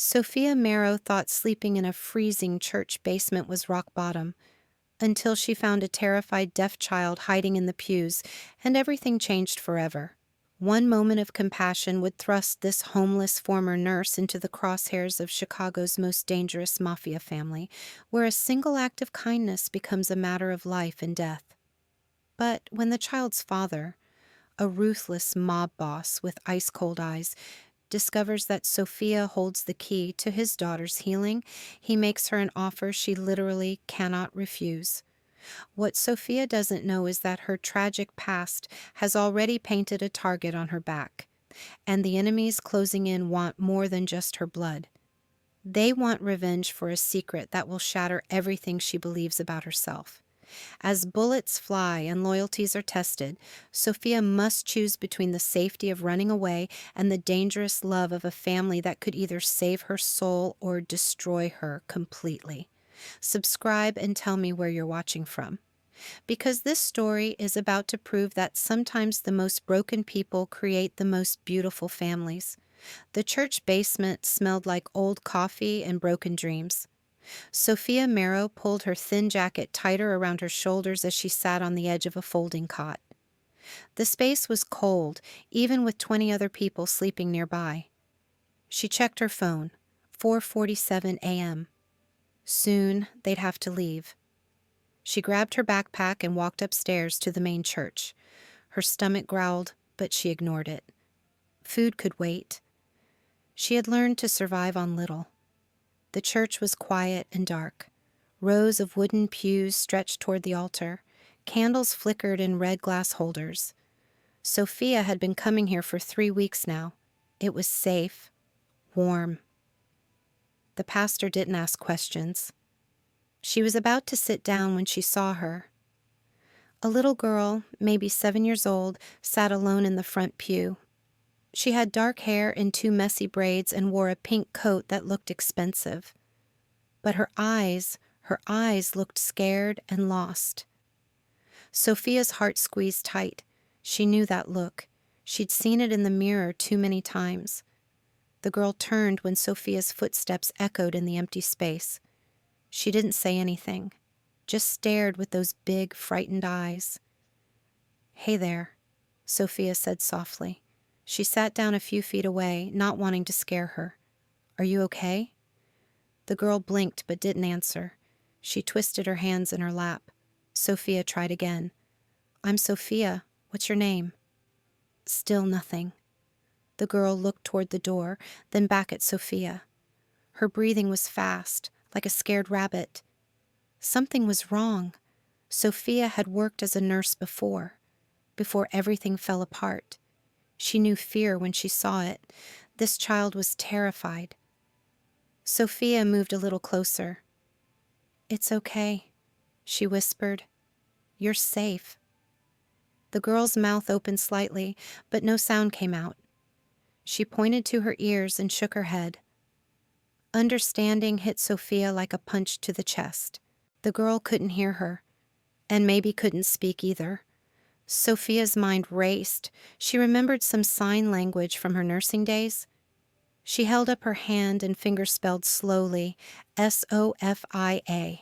Sofia Marrow thought sleeping in a freezing church basement was rock bottom, until she found a terrified deaf child hiding in the pews, and everything changed forever. One moment of compassion would thrust this homeless former nurse into the crosshairs of Chicago's most dangerous mafia family, where a single act of kindness becomes a matter of life and death. But when the child's father, a ruthless mob boss with ice-cold eyes, discovers that Sofia holds the key to his daughter's healing, he makes her an offer she literally cannot refuse. What Sofia doesn't know is that her tragic past has already painted a target on her back, and the enemies closing in want more than just her blood. They want revenge for a secret that will shatter everything she believes about herself. As bullets fly and loyalties are tested, Sofia must choose between the safety of running away and the dangerous love of a family that could either save her soul or destroy her completely. Subscribe and tell me where you're watching from, because this story is about to prove that sometimes the most broken people create the most beautiful families. The church basement smelled like old coffee and broken dreams. Sofia Marrow pulled her thin jacket tighter around her shoulders as she sat on the edge of a folding cot. The space was cold, even with 20 other people sleeping nearby. She checked her phone. 4:47 a.m. Soon they'd have to leave. She grabbed her backpack and walked upstairs to the main church. Her stomach growled, but she ignored it. Food could wait. She had learned to survive on little. The church was quiet and dark. Rows of wooden pews stretched toward the altar. Candles flickered in red glass holders. Sofia had been coming here for 3 weeks now. It was safe, warm. The pastor didn't ask questions. She was about to sit down when she saw her. A little girl, maybe 7 years old, sat alone in the front pew. She had dark hair in 2 messy braids and wore a pink coat that looked expensive. But her eyes looked scared and lost. Sofia's heart squeezed tight. She knew that look. She'd seen it in the mirror too many times. The girl turned when Sofia's footsteps echoed in the empty space. She didn't say anything, just stared with those big, frightened eyes. "Hey there," Sofia said softly. She sat down a few feet away, not wanting to scare her. "Are you okay?" The girl blinked but didn't answer. She twisted her hands in her lap. Sofia tried again. "I'm Sofia. What's your name?" Still nothing. The girl looked toward the door, then back at Sofia. Her breathing was fast, like a scared rabbit. Something was wrong. Sofia had worked as a nurse before everything fell apart. She knew fear when she saw it. This child was terrified. Sofia moved a little closer. "It's okay," she whispered. "You're safe." The girl's mouth opened slightly, but no sound came out. She pointed to her ears and shook her head. Understanding hit Sofia like a punch to the chest. The girl couldn't hear her, and maybe couldn't speak either. Sofia's mind raced. She remembered some sign language from her nursing days. She held up her hand and fingers spelled slowly, Sofia.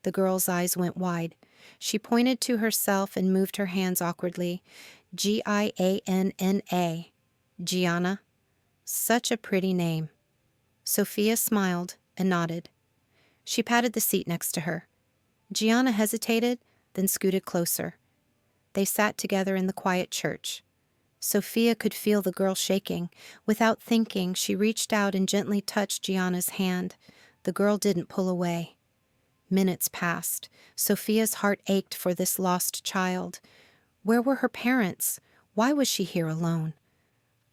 The girl's eyes went wide. She pointed to herself and moved her hands awkwardly. Gianna. Gianna. Such a pretty name. Sofia smiled and nodded. She patted the seat next to her. Gianna hesitated, then scooted closer. They sat together in the quiet church. Sofia could feel the girl shaking. Without thinking, she reached out and gently touched Gianna's hand. The girl didn't pull away. Minutes passed. Sofia's heart ached for this lost child. Where were her parents? Why was she here alone?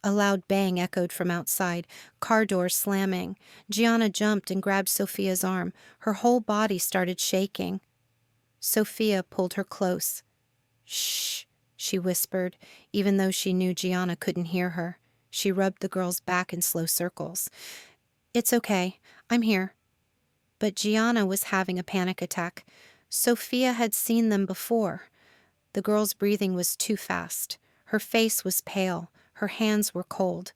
A loud bang echoed from outside, car doors slamming. Gianna jumped and grabbed Sofia's arm. Her whole body started shaking. Sofia pulled her close. "Shh," she whispered, even though she knew Gianna couldn't hear her. She rubbed the girl's back in slow circles. "It's okay. I'm here." But Gianna was having a panic attack. Sofia had seen them before. The girl's breathing was too fast. Her face was pale. Her hands were cold.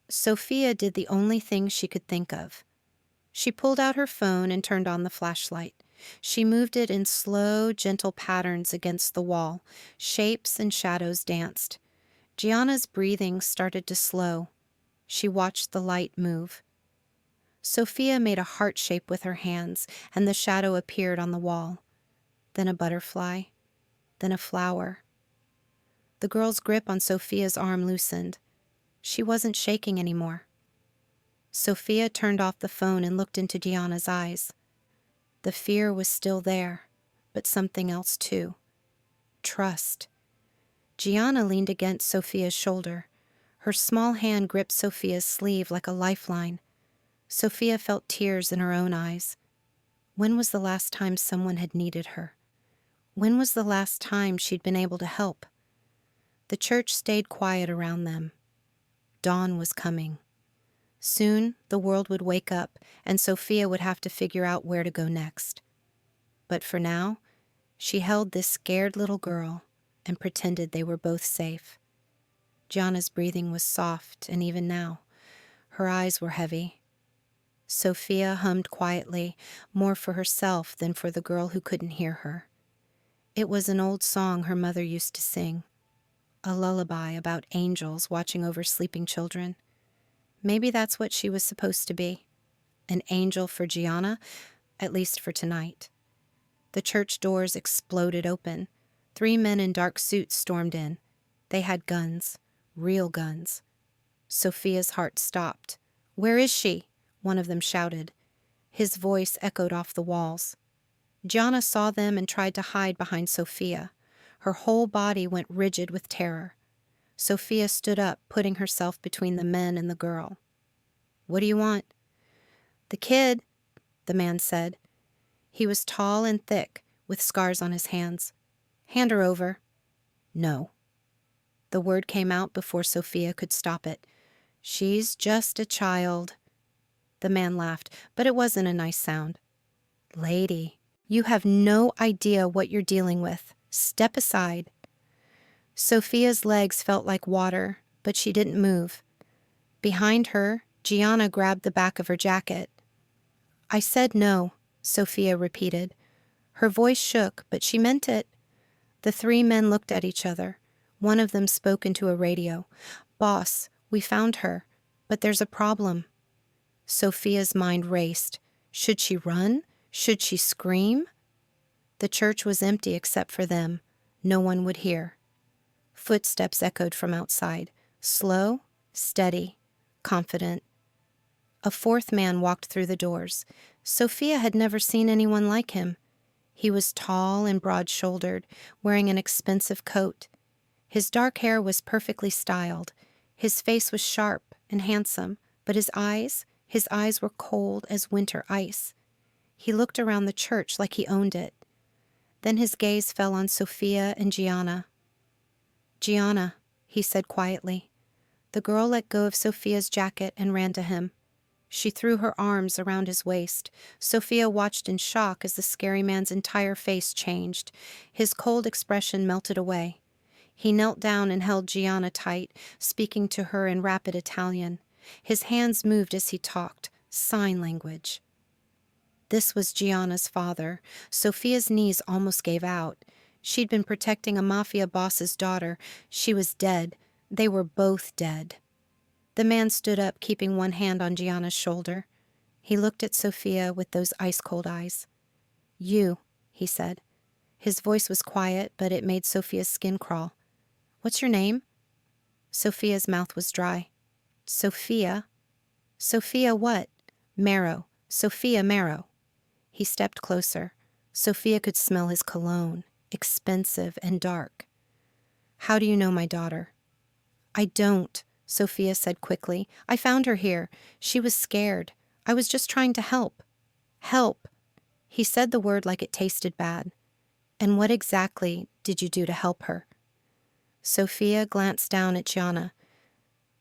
Sofia did the only thing she could think of. She pulled out her phone and turned on the flashlight. She moved it in slow, gentle patterns against the wall. Shapes and shadows danced. Gianna's breathing started to slow. She watched the light move. Sofia made a heart shape with her hands, and the shadow appeared on the wall. Then a butterfly. Then a flower. The girl's grip on Sofia's arm loosened. She wasn't shaking anymore. Sofia turned off the phone and looked into Gianna's eyes. The fear was still there, but something else too. Trust. Gianna leaned against Sofia's shoulder. Her small hand gripped Sofia's sleeve like a lifeline. Sofia felt tears in her own eyes. When was the last time someone had needed her? When was the last time she'd been able to help? The church stayed quiet around them. Dawn was coming. Soon, the world would wake up, and Sofia would have to figure out where to go next. But for now, she held this scared little girl and pretended they were both safe. Gianna's breathing was soft, and even now, her eyes were heavy. Sofia hummed quietly, more for herself than for the girl who couldn't hear her. It was an old song her mother used to sing, a lullaby about angels watching over sleeping children. Maybe that's what she was supposed to be, an angel for Gianna, at least for tonight. The church doors exploded open. 3 men in dark suits stormed in. They had guns, real guns. Sofia's heart stopped. "Where is she?" one of them shouted. His voice echoed off the walls. Gianna saw them and tried to hide behind Sofia. Her whole body went rigid with terror. Sofia stood up, putting herself between the men and the girl. "What do you want?" "The kid," the man said. He was tall and thick, with scars on his hands. "Hand her over." "No." The word came out before Sofia could stop it. "She's just a child." The man laughed, but it wasn't a nice sound. "Lady, you have no idea what you're dealing with. Step aside." Sofia's legs felt like water, but she didn't move. Behind her, Gianna grabbed the back of her jacket. "I said no," Sofia repeated. Her voice shook, but she meant it. The 3 men looked at each other. One of them spoke into a radio. "Boss, we found her, but there's a problem." Sofia's mind raced. Should she run? Should she scream? The church was empty except for them. No one would hear. Footsteps echoed from outside. Slow, steady, confident. A 4th man walked through the doors. Sofia had never seen anyone like him. He was tall and broad-shouldered, wearing an expensive coat. His dark hair was perfectly styled. His face was sharp and handsome, but his eyes were cold as winter ice. He looked around the church like he owned it. Then his gaze fell on Sofia and Gianna. "Gianna," he said quietly. The girl let go of Sofia's jacket and ran to him. She threw her arms around his waist. Sofia watched in shock as the scary man's entire face changed. His cold expression melted away. He knelt down and held Gianna tight, speaking to her in rapid Italian. His hands moved as he talked, sign language. This was Gianna's father. Sofia's knees almost gave out. She'd been protecting a Mafia boss's daughter. She was dead. They were both dead. The man stood up, keeping one hand on Gianna's shoulder. He looked at Sofia with those ice-cold eyes. "You," he said. His voice was quiet, but it made Sofia's skin crawl. "What's your name?" Sofia's mouth was dry. "Sofia." "Sofia what?" "Marrow. Sofia Marrow." He stepped closer. Sofia could smell his cologne, expensive and dark. "How do you know my daughter?" "I don't," Sofia said quickly. "I found her here. She was scared. I was just trying to help." "Help." He said the word like it tasted bad. "And what exactly did you do to help her?" Sofia glanced down at Gianna.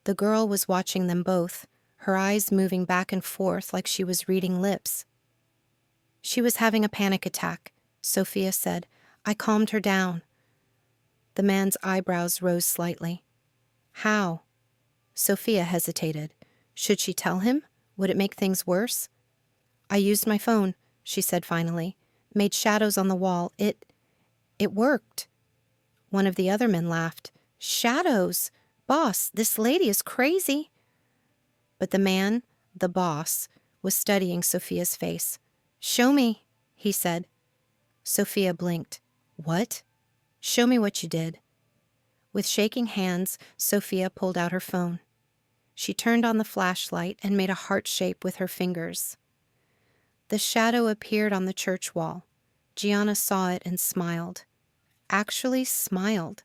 The girl was watching them both, her eyes moving back and forth like she was reading lips. "She was having a panic attack," Sofia said. "I calmed her down." The man's eyebrows rose slightly. "How?" Sofia hesitated. Should she tell him? Would it make things worse? I used my phone, she said finally. Made shadows on the wall. It worked. One of the other men laughed. Shadows? Boss, this lady is crazy. But the man, the boss, was studying Sofia's face. Show me, he said. Sofia blinked. What? Show me what you did. With shaking hands, Sofia pulled out her phone. She turned on the flashlight and made a heart shape with her fingers. The shadow appeared on the church wall. Gianna saw it and smiled. Actually smiled.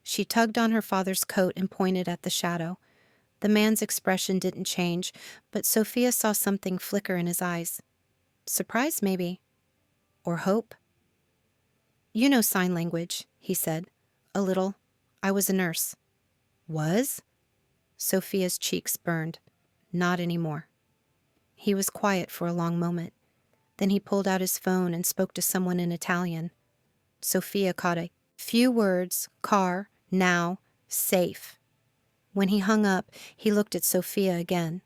She tugged on her father's coat and pointed at the shadow. The man's expression didn't change, but Sofia saw something flicker in his eyes. Surprise, maybe. Or hope. You know sign language, he said. A little. I was a nurse. Was? Sofia's cheeks burned. Not anymore. He was quiet for a long moment. Then he pulled out his phone and spoke to someone in Italian. Sofia caught a few words: car, now, safe. When he hung up, he looked at Sofia again.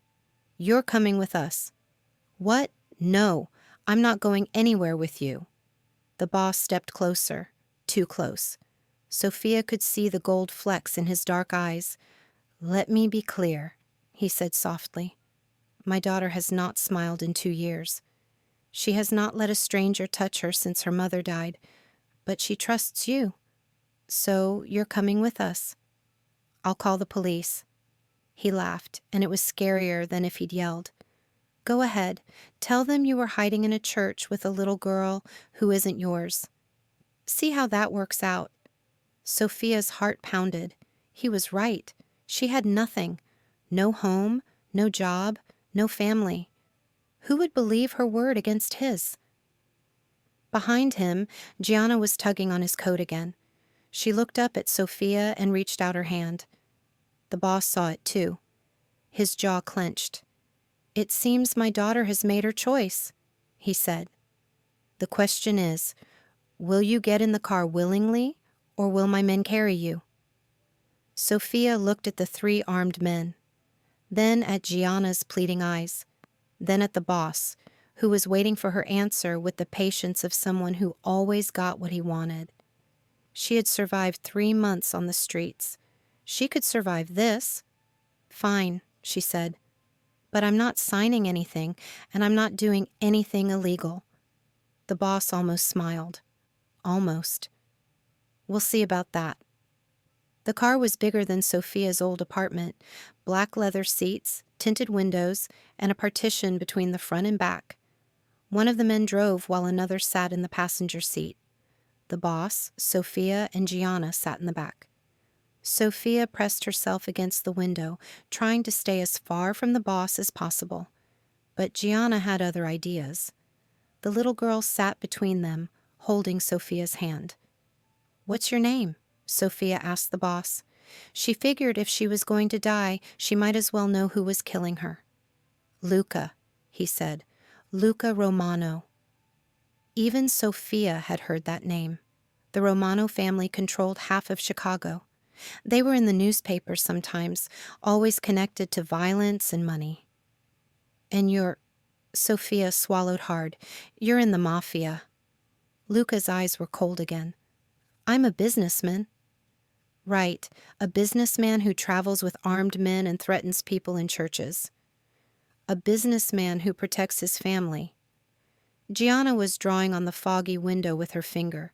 You're coming with us. What? No, I'm not going anywhere with you. The boss stepped closer, too close. Sofia could see the gold flecks in his dark eyes. Let me be clear, he said softly. My daughter has not smiled in 2 years. She has not let a stranger touch her since her mother died, but she trusts you. So you're coming with us. I'll call the police. He laughed, and it was scarier than if he'd yelled. Go ahead. Tell them you were hiding in a church with a little girl who isn't yours. See how that works out. Sofia's heart pounded. He was right. She had nothing. No home, no job, no family. Who would believe her word against his? Behind him, Gianna was tugging on his coat again. She looked up at Sofia and reached out her hand. The boss saw it too. His jaw clenched. It seems my daughter has made her choice, he said. The question is, will you get in the car willingly, or will my men carry you? Sofia looked at the 3 armed men, then at Gianna's pleading eyes, then at the boss, who was waiting for her answer with the patience of someone who always got what he wanted. She had survived 3 months on the streets. She could survive this. Fine, she said. But I'm not signing anything, and I'm not doing anything illegal. The boss almost smiled. Almost. We'll see about that. The car was bigger than Sofia's old apartment. Black leather seats, tinted windows, and a partition between the front and back. One of the men drove while another sat in the passenger seat. The boss, Sofia, and Gianna sat in the back. Sofia pressed herself against the window, trying to stay as far from the boss as possible. But Gianna had other ideas. The little girl sat between them, holding Sofia's hand. What's your name? Sofia asked the boss. She figured if she was going to die, she might as well know who was killing her. Luca, he said. Luca Romano. Even Sofia had heard that name. The Romano family controlled half of Chicago. They were in the newspapers sometimes, always connected to violence and money. And Sofia swallowed hard. You're in the Mafia. Luca's eyes were cold again. I'm a businessman. Right, a businessman who travels with armed men and threatens people in churches. A businessman who protects his family. Gianna was drawing on the foggy window with her finger.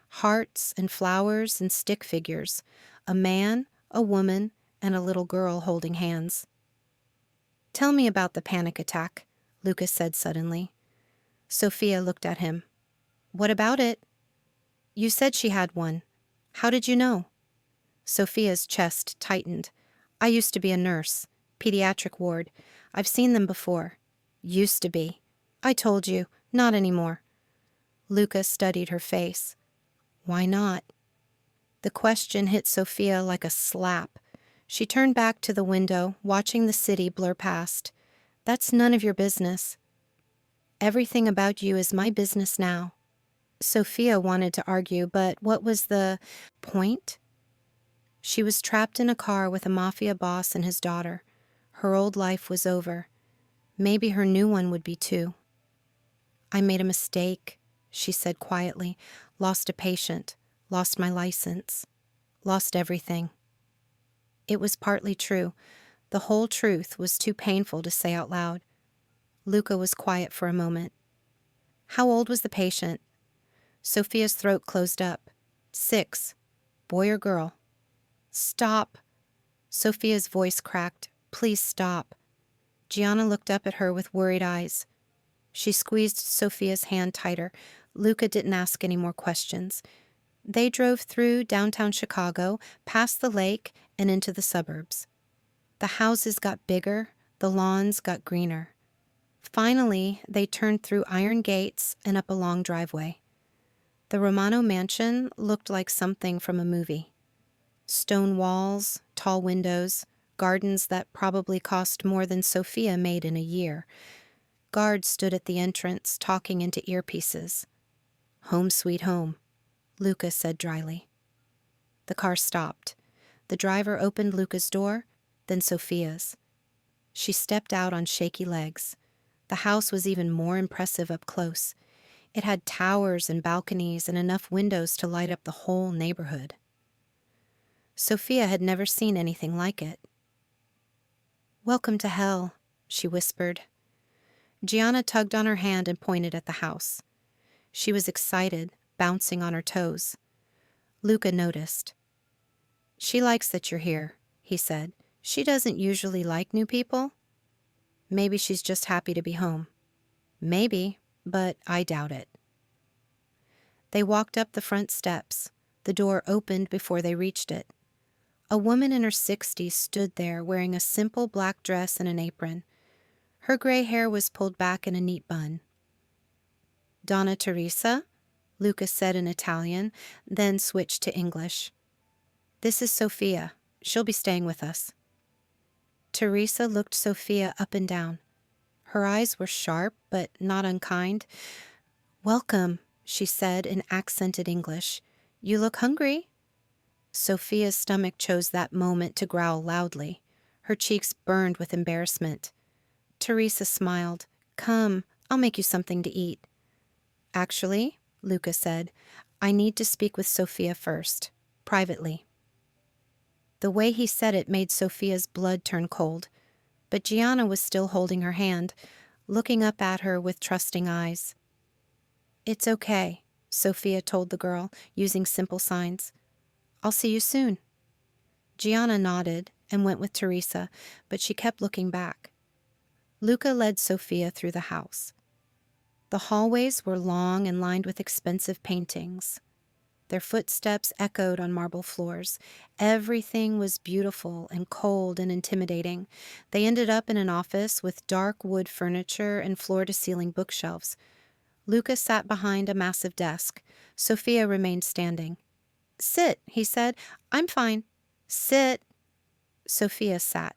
Hearts and flowers and stick figures. A man, a woman, and a little girl holding hands. Tell me about the panic attack, Lucas said suddenly. Sofia looked at him. What about it? You said she had one. How did you know? Sofia's chest tightened. I used to be a nurse. Pediatric ward. I've seen them before. Used to be. I told you. Not anymore. Lucas studied her face. Why not? The question hit Sofia like a slap. She turned back to the window, watching the city blur past. That's none of your business. Everything about you is my business now. Sofia wanted to argue, but what was the point? She was trapped in a car with a Mafia boss and his daughter. Her old life was over. Maybe her new one would be too. I made a mistake, she said quietly. Lost a patient, lost my license, lost everything. It was partly true. The whole truth was too painful to say out loud. Luca was quiet for a moment. How old was the patient? Sofia's throat closed up. 6. Boy or girl? Stop. Sofia's voice cracked. Please stop. Gianna looked up at her with worried eyes. She squeezed Sofia's hand tighter. Luca didn't ask any more questions. They drove through downtown Chicago, past the lake, and into the suburbs. The houses got bigger, the lawns got greener. Finally, they turned through iron gates and up a long driveway. The Romano mansion looked like something from a movie. Stone walls, tall windows, gardens that probably cost more than Sofia made in a year. Guards stood at the entrance, talking into earpieces. Home sweet home, Luca said dryly. The car stopped. The driver opened Luca's door, then Sofia's. She stepped out on shaky legs. The house was even more impressive up close. It had towers and balconies and enough windows to light up the whole neighborhood. Sofia had never seen anything like it. Welcome to hell, she whispered. Gianna tugged on her hand and pointed at the house. She was excited, bouncing on her toes. Luca noticed. She likes that you're here, he said. She doesn't usually like new people. Maybe she's just happy to be home. Maybe, but I doubt it. They walked up the front steps. The door opened before they reached it. A woman in her 60s stood there wearing a simple black dress and an apron. Her gray hair was pulled back in a neat bun. Donna Teresa, Luca said in Italian, then switched to English. This is Sofia. She'll be staying with us. Teresa looked Sofia up and down. Her eyes were sharp, but not unkind. Welcome, she said in accented English. You look hungry. Sofia's stomach chose that moment to growl loudly. Her cheeks burned with embarrassment. Teresa smiled. Come, I'll make you something to eat. Actually, Luca said, I need to speak with Sofia first, privately. The way he said it made Sofia's blood turn cold, but Gianna was still holding her hand, looking up at her with trusting eyes. It's okay, Sofia told the girl, using simple signs. I'll see you soon. Gianna nodded and went with Teresa, but she kept looking back. Luca led Sofia through the house. The hallways were long and lined with expensive paintings. Their footsteps echoed on marble floors. Everything was beautiful and cold and intimidating. They ended up in an office with dark wood furniture and floor-to-ceiling bookshelves. Luca sat behind a massive desk. Sofia remained standing. Sit, he said. I'm fine. Sit. Sofia sat.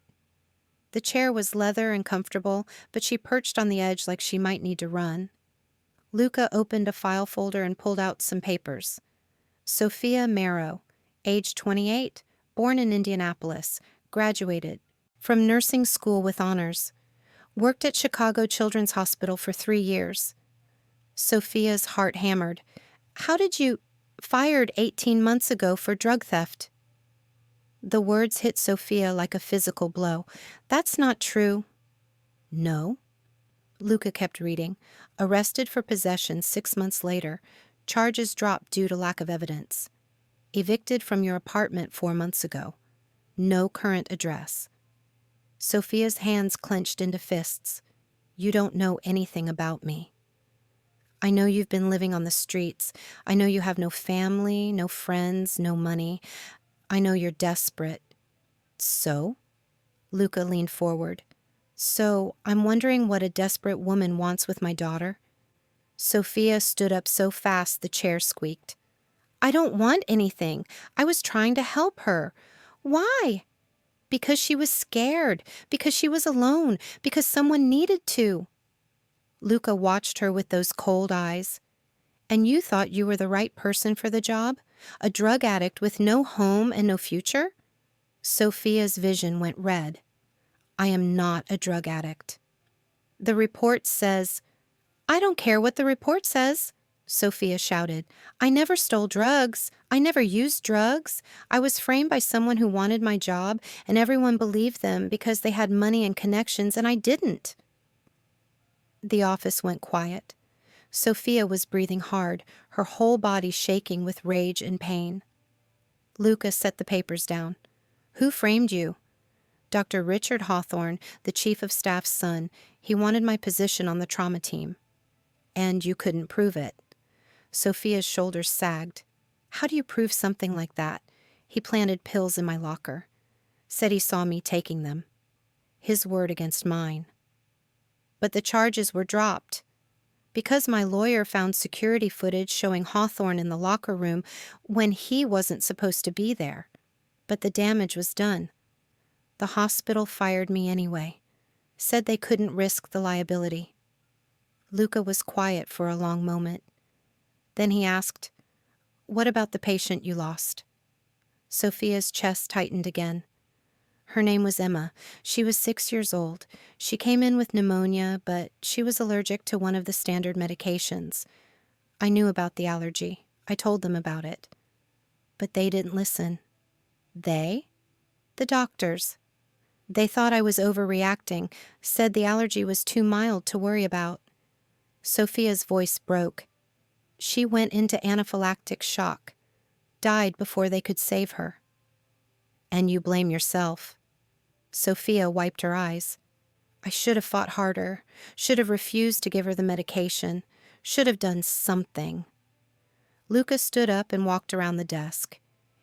The chair was leather and comfortable, but she perched on the edge like she might need to run. Luca opened a file folder and pulled out some papers. Sofia Marrow, age 28, born in Indianapolis, graduated from nursing school with honors, worked at Chicago Children's Hospital for 3 years. Sofia's heart hammered. How did you... Fired 18 months ago for drug theft. The words hit Sofia like a physical blow. That's not true. No. Luca kept reading. Arrested for possession 6 months later. Charges dropped due to lack of evidence. Evicted from your apartment 4 months ago. No current address. Sofia's hands clenched into fists. You don't know anything about me. I know you've been living on the streets. I know you have no family, no friends, no money. I know you're desperate. So? Luca leaned forward. So, I'm wondering what a desperate woman wants with my daughter. Sofia stood up so fast the chair squeaked. I don't want anything. I was trying to help her. Why? Because she was scared. Because she was alone. Because someone needed to. Luca watched her with those cold eyes. And you thought you were the right person for the job? A drug addict with no home and no future? Sofia's vision went red. I am not a drug addict. The report says, I don't care what the report says, Sofia shouted. I never stole drugs. I never used drugs. I was framed by someone who wanted my job, and everyone believed them because they had money and connections, and I didn't. The office went quiet. Sofia was breathing hard, her whole body shaking with rage and pain. Luca set the papers down. Who framed you? Dr. Richard Hawthorne, the chief of staff's son. He wanted my position on the trauma team. And you couldn't prove it. Sofia's shoulders sagged. How do you prove something like that? He planted pills in my locker. Said he saw me taking them. His word against mine. But the charges were dropped. Because my lawyer found security footage showing Hawthorne in the locker room when he wasn't supposed to be there. But the damage was done. The hospital fired me anyway. Said they couldn't risk the liability. Luca was quiet for a long moment. Then he asked, What about the patient you lost? Sofia's chest tightened again. Her name was Emma. She was 6 years old. She came in with pneumonia, but she was allergic to one of the standard medications. I knew about the allergy. I told them about it. But they didn't listen. They? The doctors. They thought I was overreacting, said the allergy was too mild to worry about. Sofia's voice broke. She went into anaphylactic shock, died before they could save her. And you blame yourself. Sofia wiped her eyes. I should have fought harder, should have refused to give her the medication, should have done something. Luca stood up and walked around the desk.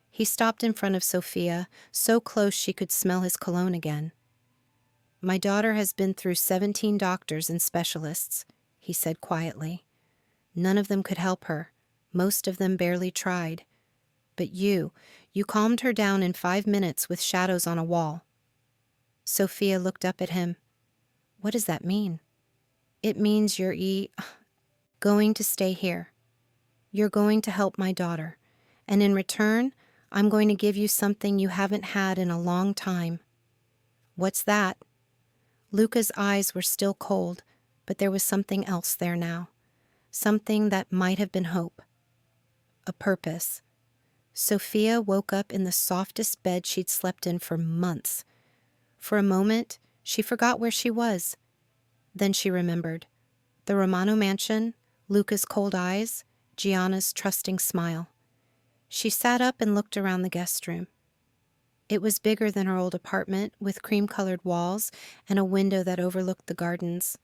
He stopped in front of Sofia, so close she could smell his cologne again. My daughter has been through 17 doctors and specialists, he said quietly. None of them could help her. Most of them barely tried. But you calmed her down in 5 minutes with shadows on a wall. Sofia looked up at him. What does that mean? It means you're going to stay here. You're going to help my daughter. And in return, I'm going to give you something you haven't had in a long time. What's that? Luca's eyes were still cold, but there was something else there now. Something that might have been hope. A purpose. Sofia woke up in the softest bed she'd slept in for months. For a moment, she forgot where she was. Then she remembered. The Romano mansion, Luca's cold eyes, Gianna's trusting smile. She sat up and looked around the guest room. It was bigger than her old apartment, with cream-colored walls and a window that overlooked the gardens.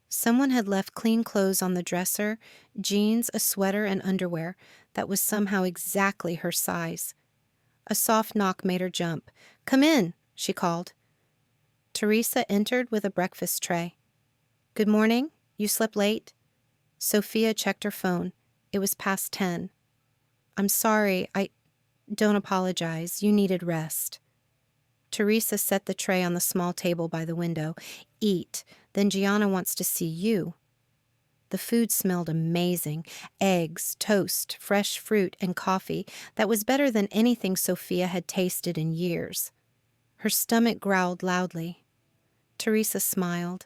Someone had left clean clothes on the dresser, jeans, a sweater, and underwear that was somehow exactly her size. A soft knock made her jump. Come in, she called. Teresa entered with a breakfast tray. Good morning. You slept late? Sofia checked her phone. It was past 10. I'm sorry. Don't apologize. You needed rest. Teresa set the tray on the small table by the window. Eat. Then Gianna wants to see you. The food smelled amazing. Eggs, toast, fresh fruit, and coffee that was better than anything Sofia had tasted in years. Her stomach growled loudly. Teresa smiled.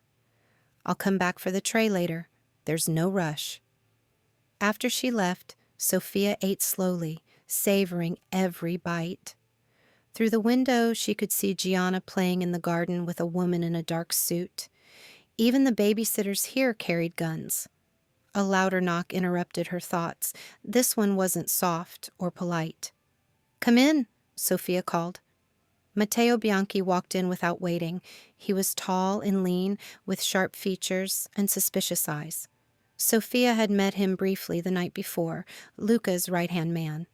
I'll come back for the tray later. There's no rush. After she left, Sofia ate slowly, savoring every bite. Through the window, she could see Gianna playing in the garden with a woman in a dark suit. Even the babysitters here carried guns. A louder knock interrupted her thoughts. This one wasn't soft or polite. Come in, Sofia called. Matteo Bianchi walked in without waiting. He was tall and lean, with sharp features and suspicious eyes. Sofia had met him briefly the night before, Luca's right-hand man.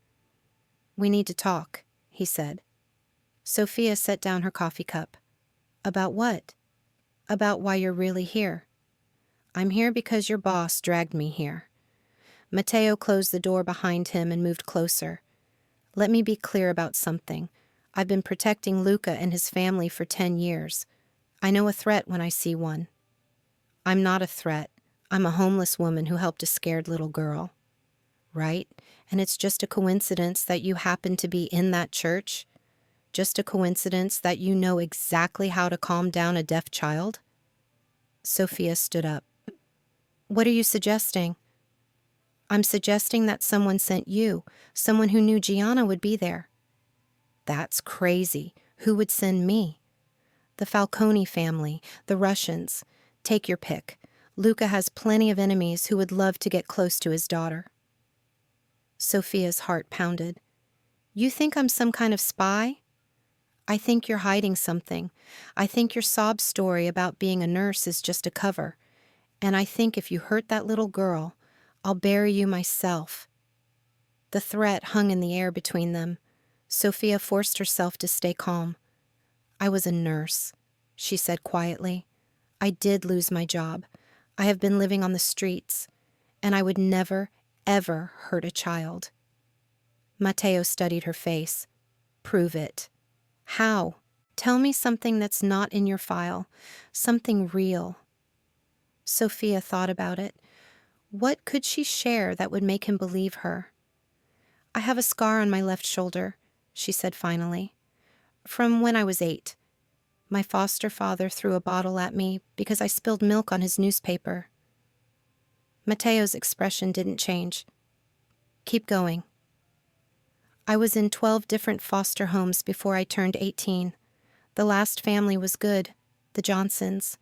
We need to talk, he said. Sofia set down her coffee cup. About what? About why you're really here. I'm here because your boss dragged me here. Matteo closed the door behind him and moved closer. Let me be clear about something. I've been protecting Luca and his family for 10 years. I know a threat when I see one. I'm not a threat. I'm a homeless woman who helped a scared little girl. Right? And it's just a coincidence that you happen to be in that church? Just a coincidence that you know exactly how to calm down a deaf child? Sofia stood up. What are you suggesting? I'm suggesting that someone sent you, someone who knew Gianna would be there. That's crazy. Who would send me? The Falcone family, the Russians. Take your pick. Luca has plenty of enemies who would love to get close to his daughter. Sofia's heart pounded. You think I'm some kind of spy? I think you're hiding something. I think your sob story about being a nurse is just a cover. And I think if you hurt that little girl, I'll bury you myself. The threat hung in the air between them. Sofia forced herself to stay calm. I was a nurse, she said quietly. I did lose my job. I have been living on the streets, and I would never, ever hurt a child. Matteo studied her face. Prove it. How? Tell me something that's not in your file, something real. Sofia thought about it. What could she share that would make him believe her? I have a scar on my left shoulder, she said finally. From when I was 8. My foster father threw a bottle at me because I spilled milk on his newspaper. Matteo's expression didn't change. Keep going. I was in 12 different foster homes before I turned 18. The last family was good, the Johnsons.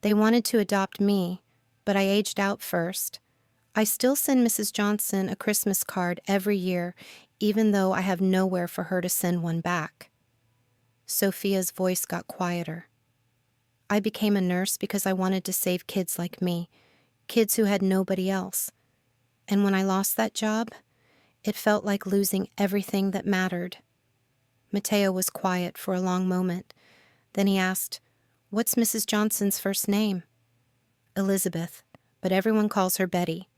They wanted to adopt me, but I aged out first. I still send Mrs. Johnson a Christmas card every year, even though I have nowhere for her to send one back. Sofia's voice got quieter. I became a nurse because I wanted to save kids like me, kids who had nobody else. And when I lost that job, it felt like losing everything that mattered. Matteo was quiet for a long moment. Then he asked, What's Mrs. Johnson's first name? Elizabeth, but everyone calls her Betty.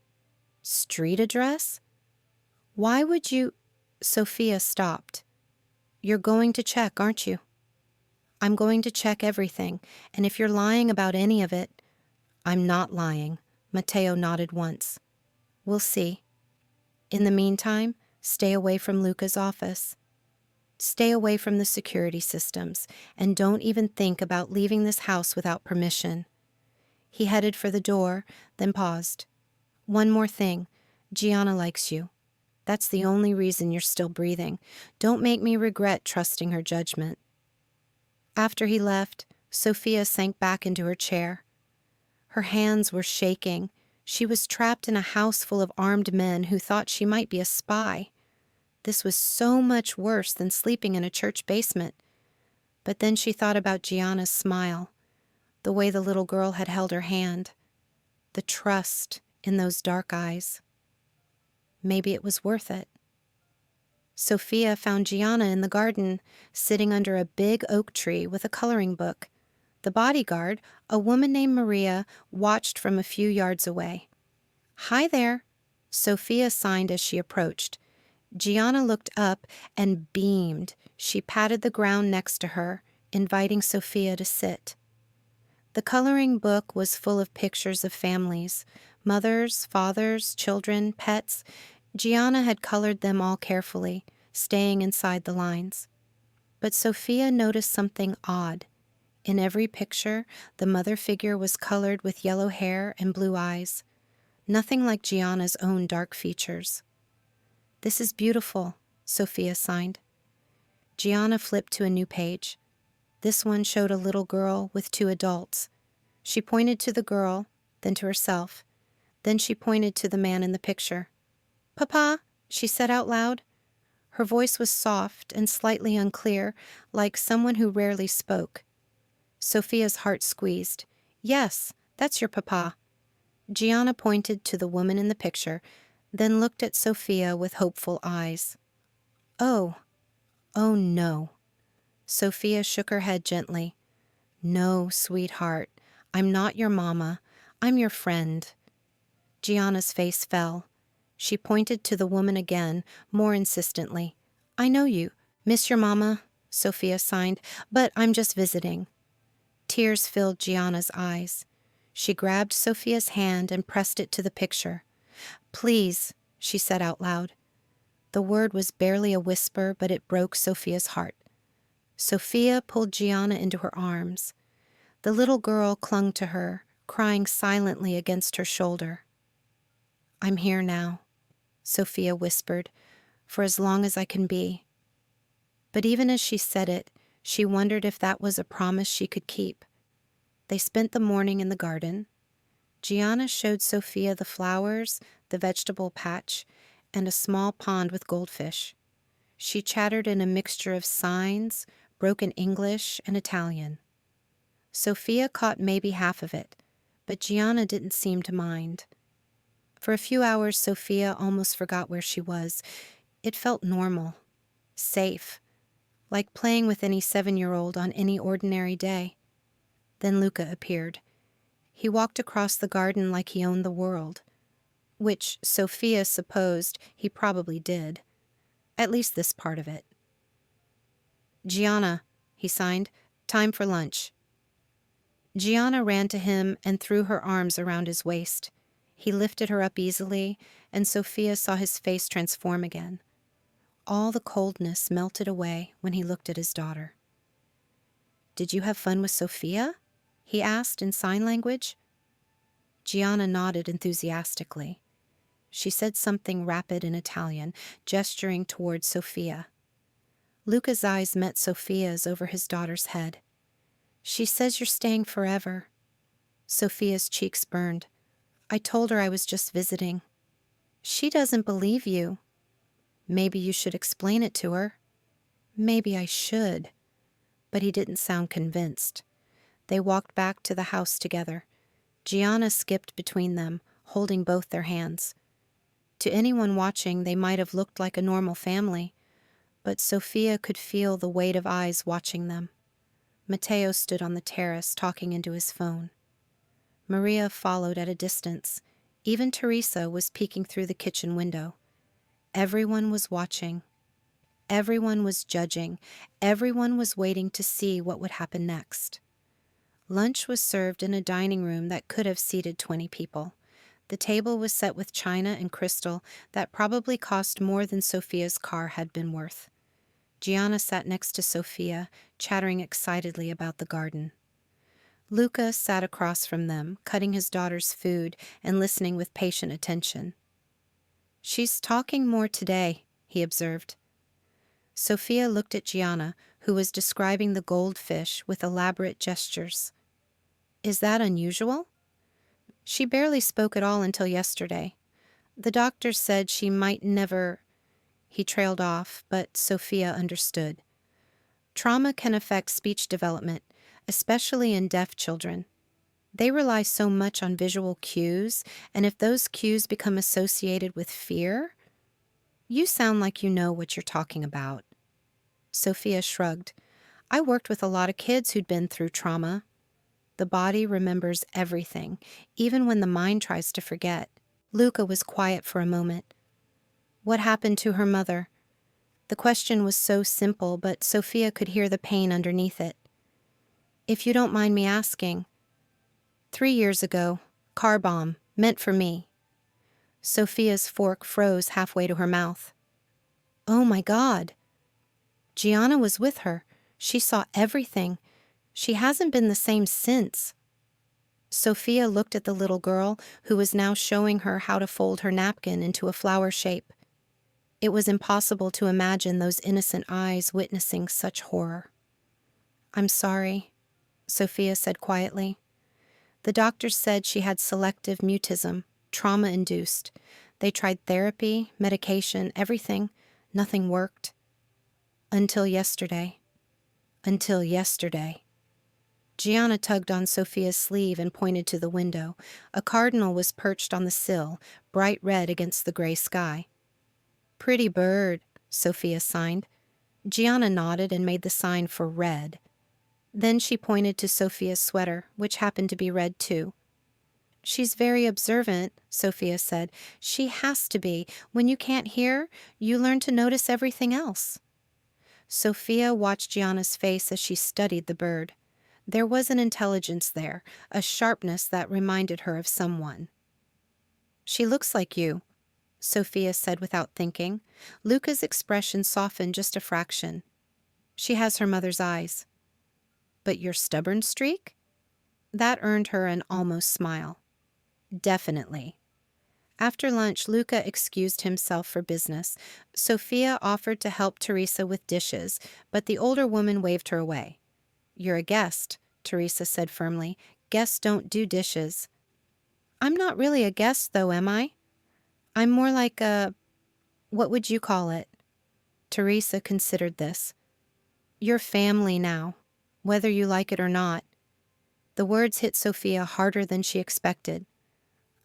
Street address? Why would you... Sofia stopped. You're going to check, aren't you? I'm going to check everything, and if you're lying about any of it... I'm not lying. Matteo nodded once. We'll see. In the meantime, stay away from Luca's office. Stay away from the security systems, and don't even think about leaving this house without permission. He headed for the door, then paused. One more thing. Gianna likes you. That's the only reason you're still breathing. Don't make me regret trusting her judgment. After he left, Sofia sank back into her chair. Her hands were shaking. She was trapped in a house full of armed men who thought she might be a spy. This was so much worse than sleeping in a church basement. But then she thought about Gianna's smile, the way the little girl had held her hand, the trust in those dark eyes. Maybe it was worth it. Sofia found Gianna in the garden, sitting under a big oak tree with a coloring book. The bodyguard, a woman named Maria, watched from a few yards away. Hi there, Sofia signed as she approached. Gianna looked up and beamed. She patted the ground next to her, inviting Sofia to sit. The coloring book was full of pictures of families, mothers, fathers, children, pets. Gianna had colored them all carefully, staying inside the lines. But Sofia noticed something odd. In every picture, the mother figure was colored with yellow hair and blue eyes. Nothing like Gianna's own dark features. This is beautiful, Sofia signed. Gianna flipped to a new page. This one showed a little girl with 2 adults. She pointed to the girl, then to herself. Then she pointed to the man in the picture. Papa, she said out loud. Her voice was soft and slightly unclear, like someone who rarely spoke. Sofia's heart squeezed. Yes, that's your papa. Gianna pointed to the woman in the picture, then looked at Sofia with hopeful eyes. Oh no. Sofia shook her head gently. No, sweetheart, I'm not your mama. I'm your friend. Gianna's face fell. She pointed to the woman again, more insistently. I know you. Miss your mama, Sofia signed, but I'm just visiting. Tears filled Gianna's eyes. She grabbed Sofia's hand and pressed it to the picture. Please, she said out loud. The word was barely a whisper, but it broke Sofia's heart. Sofia pulled Gianna into her arms. The little girl clung to her, crying silently against her shoulder. "I'm here now," Sofia whispered, "for as long as I can be." But even as she said it, she wondered if that was a promise she could keep. They spent the morning in the garden. Gianna showed Sofia the flowers, the vegetable patch, and a small pond with goldfish. She chattered in a mixture of signs, broken English, and Italian. Sofia caught maybe half of it, but Gianna didn't seem to mind. For a few hours, Sofia almost forgot where she was. It felt normal, safe, like playing with any 7-year-old on any ordinary day. Then Luca appeared. He walked across the garden like he owned the world, which Sofia supposed he probably did, at least this part of it. "Gianna," he signed, "time for lunch." Gianna ran to him and threw her arms around his waist. He lifted her up easily, and Sofia saw his face transform again. All the coldness melted away when he looked at his daughter. "Did you have fun with Sofia?" he asked in sign language. Gianna nodded enthusiastically. She said something rapid in Italian, gesturing toward Sofia. Luca's eyes met Sofia's over his daughter's head. "She says you're staying forever." Sofia's cheeks burned. "I told her I was just visiting." "She doesn't believe you." "Maybe you should explain it to her." "Maybe I should." But he didn't sound convinced. They walked back to the house together. Gianna skipped between them, holding both their hands. To anyone watching, they might have looked like a normal family, but Sofia could feel the weight of eyes watching them. Matteo stood on the terrace, talking into his phone. Maria followed at a distance. Even Teresa was peeking through the kitchen window. Everyone was watching. Everyone was judging. Everyone was waiting to see what would happen next. Lunch was served in a dining room that could have seated 20 people. The table was set with china and crystal that probably cost more than Sofia's car had been worth. Gianna sat next to Sofia, chattering excitedly about the garden. Luca sat across from them, cutting his daughter's food and listening with patient attention. "She's talking more today," he observed. Sofia looked at Gianna, who was describing the goldfish with elaborate gestures. "Is that unusual?" "She barely spoke at all until yesterday. The doctor said she might never—" He trailed off, but Sofia understood. Trauma can affect speech development, especially in deaf children. They rely so much on visual cues, and if those cues become associated with fear— You sound like you know what you're talking about." Sofia shrugged. "I worked with a lot of kids who'd been through trauma. The body remembers everything, even when the mind tries to forget." Luca was quiet for a moment. "What happened to her mother?" The question was so simple, but Sofia could hear the pain underneath it. "If you don't mind me asking." 3 years ago, car bomb, meant for me." Sofia's fork froze halfway to her mouth. "Oh my God." Gianna was with her. She saw everything. She hasn't been the same since. Sofia looked at the little girl, who was now showing her how to fold her napkin into a flower shape. It was impossible to imagine those innocent eyes witnessing such horror. "I'm sorry," Sofia said quietly. "The doctors said she had selective mutism, trauma-induced. They tried therapy, medication, everything. Nothing worked. Until yesterday. Until yesterday." Gianna tugged on Sofia's sleeve and pointed to the window. A cardinal was perched on the sill, bright red against the gray sky. "Pretty bird," Sofia signed. Gianna nodded and made the sign for red. Then she pointed to Sofia's sweater, which happened to be red too. "She's very observant," Sofia said. "She has to be. When you can't hear, you learn to notice everything else." Sofia watched Gianna's face as she studied the bird. There was an intelligence there, a sharpness that reminded her of someone. "She looks like you," Sofia said without thinking. Luca's expression softened just a fraction. She has her mother's eyes. But your stubborn streak? That earned her an almost smile. Definitely. After lunch, Luca excused himself for business. Sofia offered to help Teresa with dishes, but the older woman waved her away. You're a guest, Teresa said firmly. Guests don't do dishes. I'm not really a guest, though, am I? I'm more like what would you call it? Teresa considered this. You're family now, whether you like it or not. The words hit Sofia harder than she expected.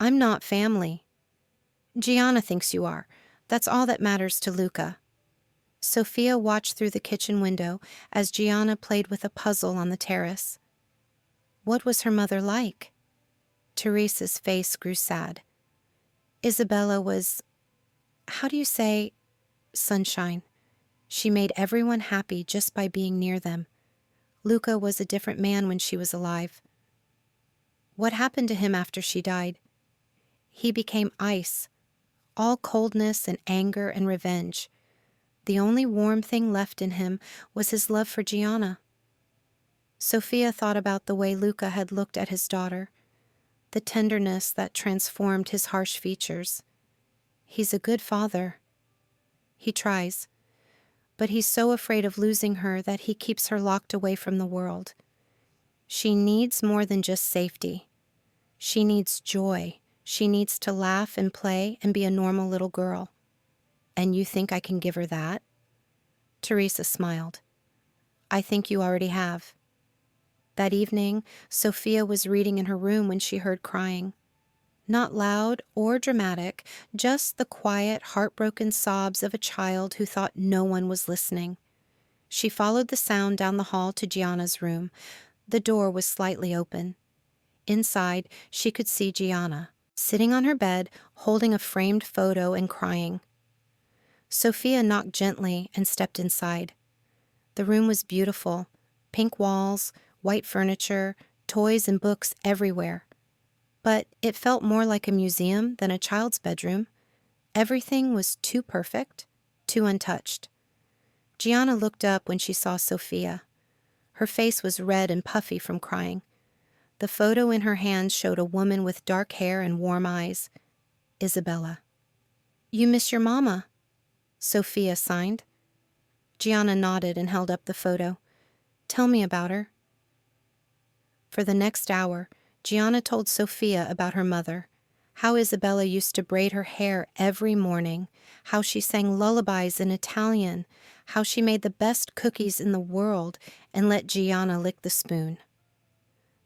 I'm not family. Gianna thinks you are. That's all that matters to Luca. Sofia watched through the kitchen window as Gianna played with a puzzle on the terrace. What was her mother like? Teresa's face grew sad. Isabella was, how do you say, sunshine. She made everyone happy just by being near them. Luca was a different man when she was alive. What happened to him after she died? He became ice, all coldness and anger and revenge. The only warm thing left in him was his love for Gianna. Sofia thought about the way Luca had looked at his daughter, the tenderness that transformed his harsh features. He's a good father. He tries, but he's so afraid of losing her that he keeps her locked away from the world. She needs more than just safety. She needs joy. She needs to laugh and play and be a normal little girl. And you think I can give her that? Teresa smiled. I think you already have. That evening, Sofia was reading in her room when she heard crying. Not loud or dramatic, just the quiet, heartbroken sobs of a child who thought no one was listening. She followed the sound down the hall to Gianna's room. The door was slightly open. Inside, she could see Gianna, sitting on her bed, holding a framed photo and crying. Sofia knocked gently and stepped inside. The room was beautiful. Pink walls, white furniture, toys and books everywhere. But it felt more like a museum than a child's bedroom. Everything was too perfect, too untouched. Gianna looked up when she saw Sofia. Her face was red and puffy from crying. The photo in her hands showed a woman with dark hair and warm eyes. Isabella. You miss your mama, Sofia signed. Gianna nodded and held up the photo. Tell me about her. For the next hour, Gianna told Sofia about her mother, how Isabella used to braid her hair every morning, how she sang lullabies in Italian, how she made the best cookies in the world and let Gianna lick the spoon.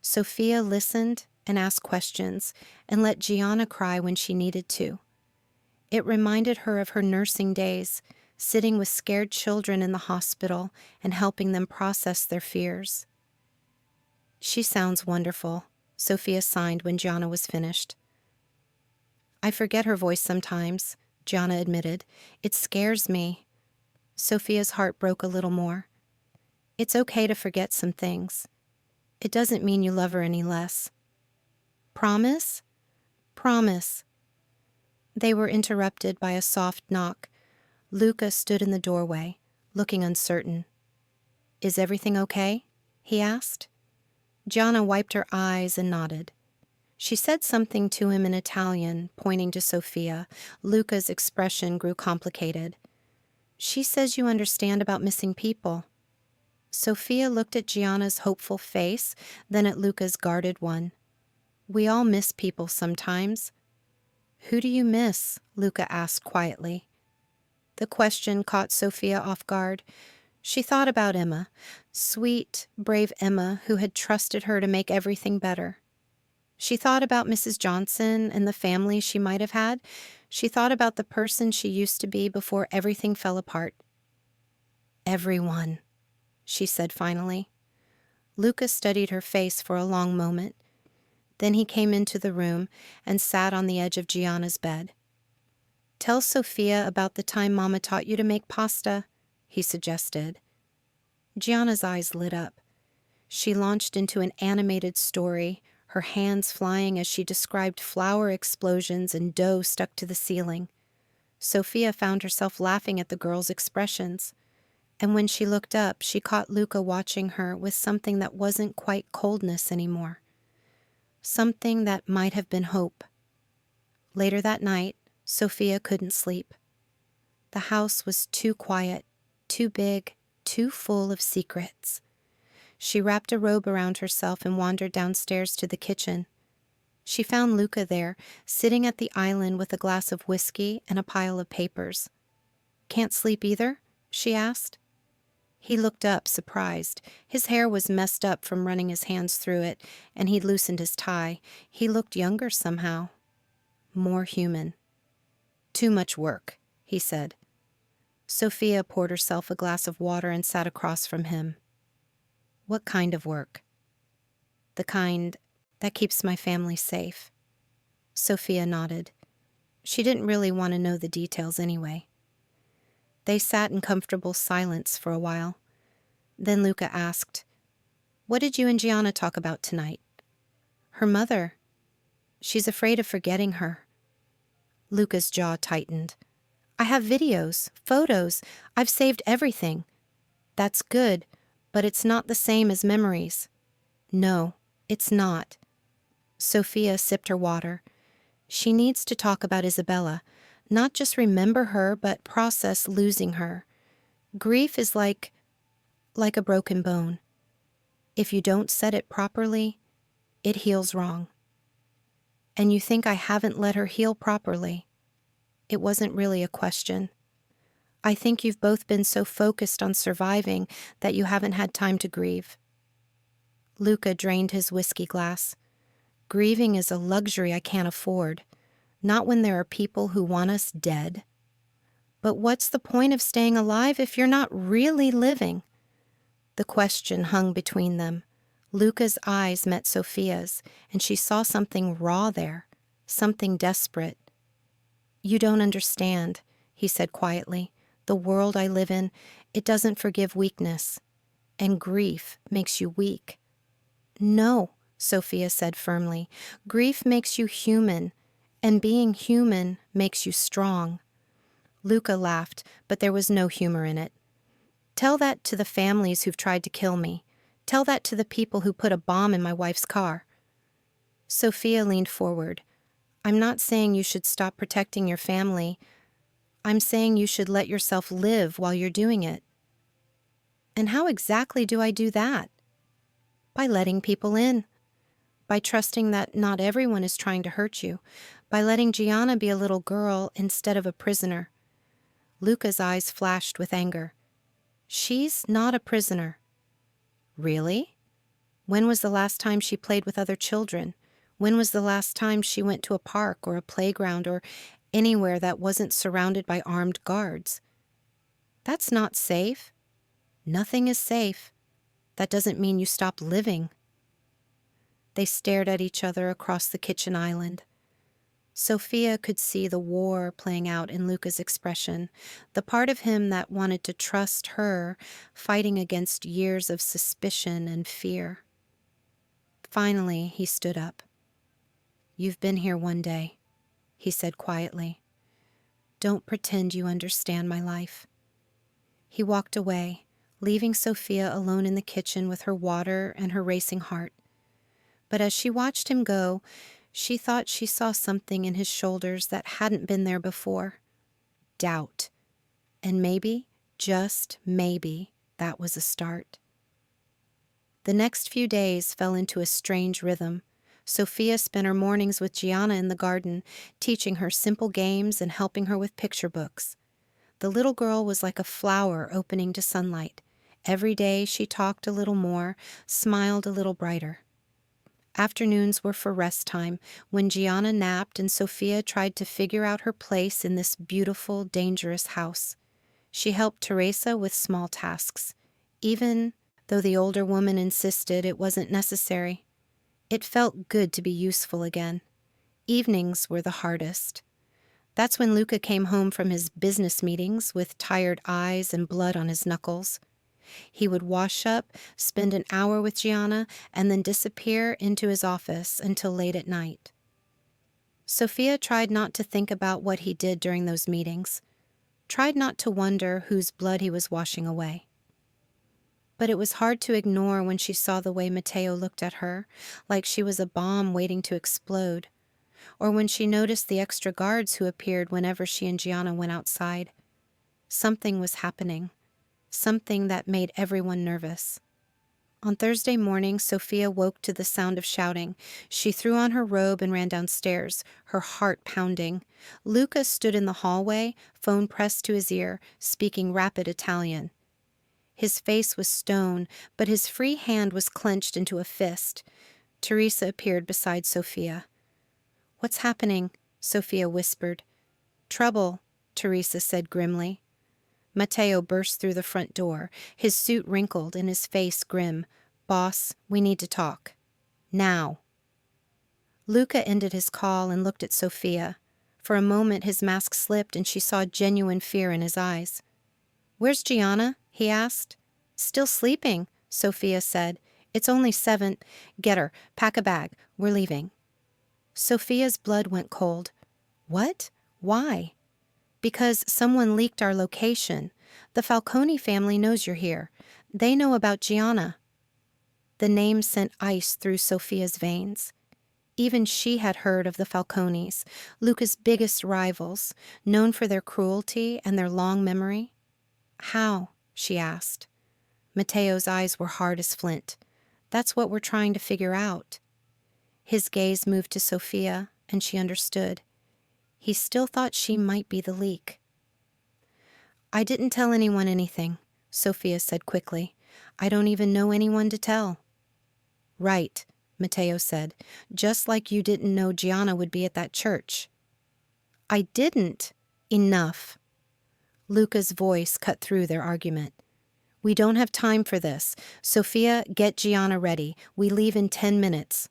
Sofia listened and asked questions and let Gianna cry when she needed to. It reminded her of her nursing days, sitting with scared children in the hospital and helping them process their fears. She sounds wonderful, Sofia signed when Gianna was finished. I forget her voice sometimes, Gianna admitted. It scares me. Sofia's heart broke a little more. It's okay to forget some things. It doesn't mean you love her any less. Promise? Promise. They were interrupted by a soft knock. Luca stood in the doorway, looking uncertain. Is everything okay? He asked. Gianna wiped her eyes and nodded. She said something to him in Italian, pointing to Sofia. Luca's expression grew complicated. She says you understand about missing people. Sofia looked at Gianna's hopeful face, then at Luca's guarded one. We all miss people sometimes. Who do you miss? Luca asked quietly. The question caught Sofia off guard. She thought about Emma, sweet, brave Emma who had trusted her to make everything better. She thought about Mrs. Johnson and the family she might have had. She thought about the person she used to be before everything fell apart. Everyone, she said finally. Luca studied her face for a long moment. Then he came into the room and sat on the edge of Gianna's bed. Tell Sofia about the time Mama taught you to make pasta, he suggested. Gianna's eyes lit up. She launched into an animated story, her hands flying as she described flour explosions and dough stuck to the ceiling. Sofia found herself laughing at the girl's expressions. And when she looked up, she caught Luca watching her with something that wasn't quite coldness anymore. Something that might have been hope. Later that night, Sofia couldn't sleep. The house was too quiet, too big, too full of secrets. She wrapped a robe around herself and wandered downstairs to the kitchen. She found Luca there, sitting at the island with a glass of whiskey and a pile of papers. "Can't sleep either?" she asked. He looked up, surprised. His hair was messed up from running his hands through it, and he'd loosened his tie. He looked younger somehow. More human. "Too much work," he said. Sofia poured herself a glass of water and sat across from him. "What kind of work?" "The kind that keeps my family safe." Sofia nodded. She didn't really want to know the details anyway. They sat in comfortable silence for a while. Then Luca asked, "What did you and Gianna talk about tonight?" "Her mother. She's afraid of forgetting her." Luca's jaw tightened. "I have videos, photos. I've saved everything." "That's good, but it's not the same as memories." "No, it's not." Sofia sipped her water. She needs to talk about Isabella, not just remember her, but process losing her. Grief is like a broken bone. If you don't set it properly, it heals wrong. And you think I haven't let her heal properly? It wasn't really a question. I think you've both been so focused on surviving that you haven't had time to grieve. Luca drained his whiskey glass. Grieving is a luxury I can't afford, not when there are people who want us dead. But what's the point of staying alive if you're not really living? The question hung between them. Luca's eyes met Sofia's, and she saw something raw there, something desperate. "You don't understand," he said quietly. "The world I live in, it doesn't forgive weakness, and grief makes you weak." "No," Sofia said firmly. "Grief makes you human, and being human makes you strong." Luca laughed, but there was no humor in it. "Tell that to the families who've tried to kill me. Tell that to the people who put a bomb in my wife's car." Sofia leaned forward. "I'm not saying you should stop protecting your family. I'm saying you should let yourself live while you're doing it." "And how exactly do I do that?" "By letting people in. By trusting that not everyone is trying to hurt you. By letting Gianna be a little girl instead of a prisoner." Luca's eyes flashed with anger. "She's not a prisoner." "Really? When was the last time she played with other children? When was the last time she went to a park or a playground or anywhere that wasn't surrounded by armed guards?" "That's not safe." "Nothing is safe. That doesn't mean you stop living." They stared at each other across the kitchen island. Sofia could see the war playing out in Luca's expression, the part of him that wanted to trust her, fighting against years of suspicion and fear. Finally, he stood up. "You've been here one day," he said quietly. "Don't pretend you understand my life." He walked away, leaving Sofia alone in the kitchen with her water and her racing heart. But as she watched him go, she thought she saw something in his shoulders that hadn't been there before. Doubt. And maybe, just maybe, that was a start. The next few days fell into a strange rhythm. Sofia spent her mornings with Gianna in the garden, teaching her simple games and helping her with picture books. The little girl was like a flower opening to sunlight. Every day she talked a little more, smiled a little brighter. Afternoons were for rest time, when Gianna napped and Sofia tried to figure out her place in this beautiful, dangerous house. She helped Teresa with small tasks, even though the older woman insisted it wasn't necessary. It felt good to be useful again. Evenings were the hardest. That's when Luca came home from his business meetings with tired eyes and blood on his knuckles. He would wash up, spend an hour with Gianna, and then disappear into his office until late at night. Sofia tried not to think about what he did during those meetings. tried not to wonder whose blood he was washing away. But it was hard to ignore when she saw the way Matteo looked at her, like she was a bomb waiting to explode, or when she noticed the extra guards who appeared whenever she and Gianna went outside. Something was happening, something that made everyone nervous. On Thursday morning, Sofia woke to the sound of shouting. She threw on her robe and ran downstairs, her heart pounding. Luca stood in the hallway, phone pressed to his ear, speaking rapid Italian. His face was stone, but his free hand was clenched into a fist. Teresa appeared beside Sofia. "What's happening?" Sofia whispered. "Trouble," Teresa said grimly. Matteo burst through the front door, his suit wrinkled and his face grim. "Boss, we need to talk. Now." Luca ended his call and looked at Sofia. For a moment his mask slipped and she saw genuine fear in his eyes. "Where's Gianna?" he asked. "Still sleeping," Sofia said. "It's only 7. Get her. Pack a bag. We're leaving." Sofia's blood went cold. "What? Why?" "Because someone leaked our location. The Falcone family knows you're here. They know about Gianna." The name sent ice through Sofia's veins. Even she had heard of the Falcones, Luca's biggest rivals, known for their cruelty and their long memory. "How?" she asked. Matteo's eyes were hard as flint. "That's what we're trying to figure out." His gaze moved to Sofia, and she understood. He still thought she might be the leak. "I didn't tell anyone anything," Sofia said quickly. "I don't even know anyone to tell." "Right," Matteo said, "just like you didn't know Gianna would be at that church." "I didn't." "Enough." Luca's voice cut through their argument. "We don't have time for this. Sofia, get Gianna ready. We leave in 10 minutes.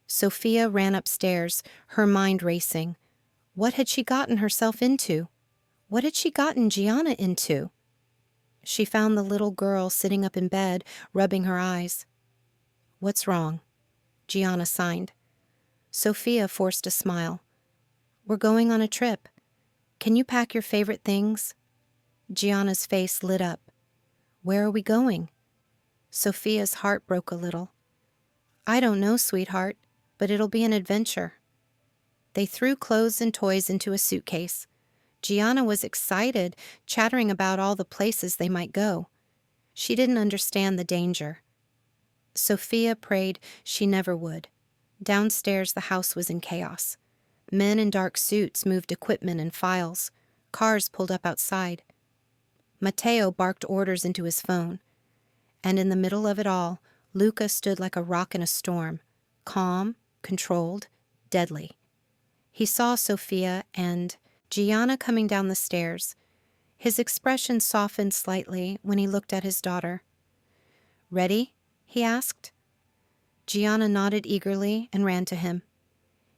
Sofia ran upstairs, her mind racing. What had she gotten herself into? What had she gotten Gianna into? She found the little girl sitting up in bed, rubbing her eyes. "What's wrong?" Gianna signed. Sofia forced a smile. "We're going on a trip. Can you pack your favorite things?" Gianna's face lit up. "Where are we going?" Sofia's heart broke a little. "I don't know, sweetheart, but it'll be an adventure." They threw clothes and toys into a suitcase. Gianna was excited, chattering about all the places they might go. She didn't understand the danger. Sofia prayed she never would. Downstairs, the house was in chaos. Men in dark suits moved equipment and files. Cars pulled up outside. Matteo barked orders into his phone. And in the middle of it all, Luca stood like a rock in a storm, calm, controlled, deadly. He saw Sofia and Gianna coming down the stairs. His expression softened slightly when he looked at his daughter. "Ready?" he asked. Gianna nodded eagerly and ran to him.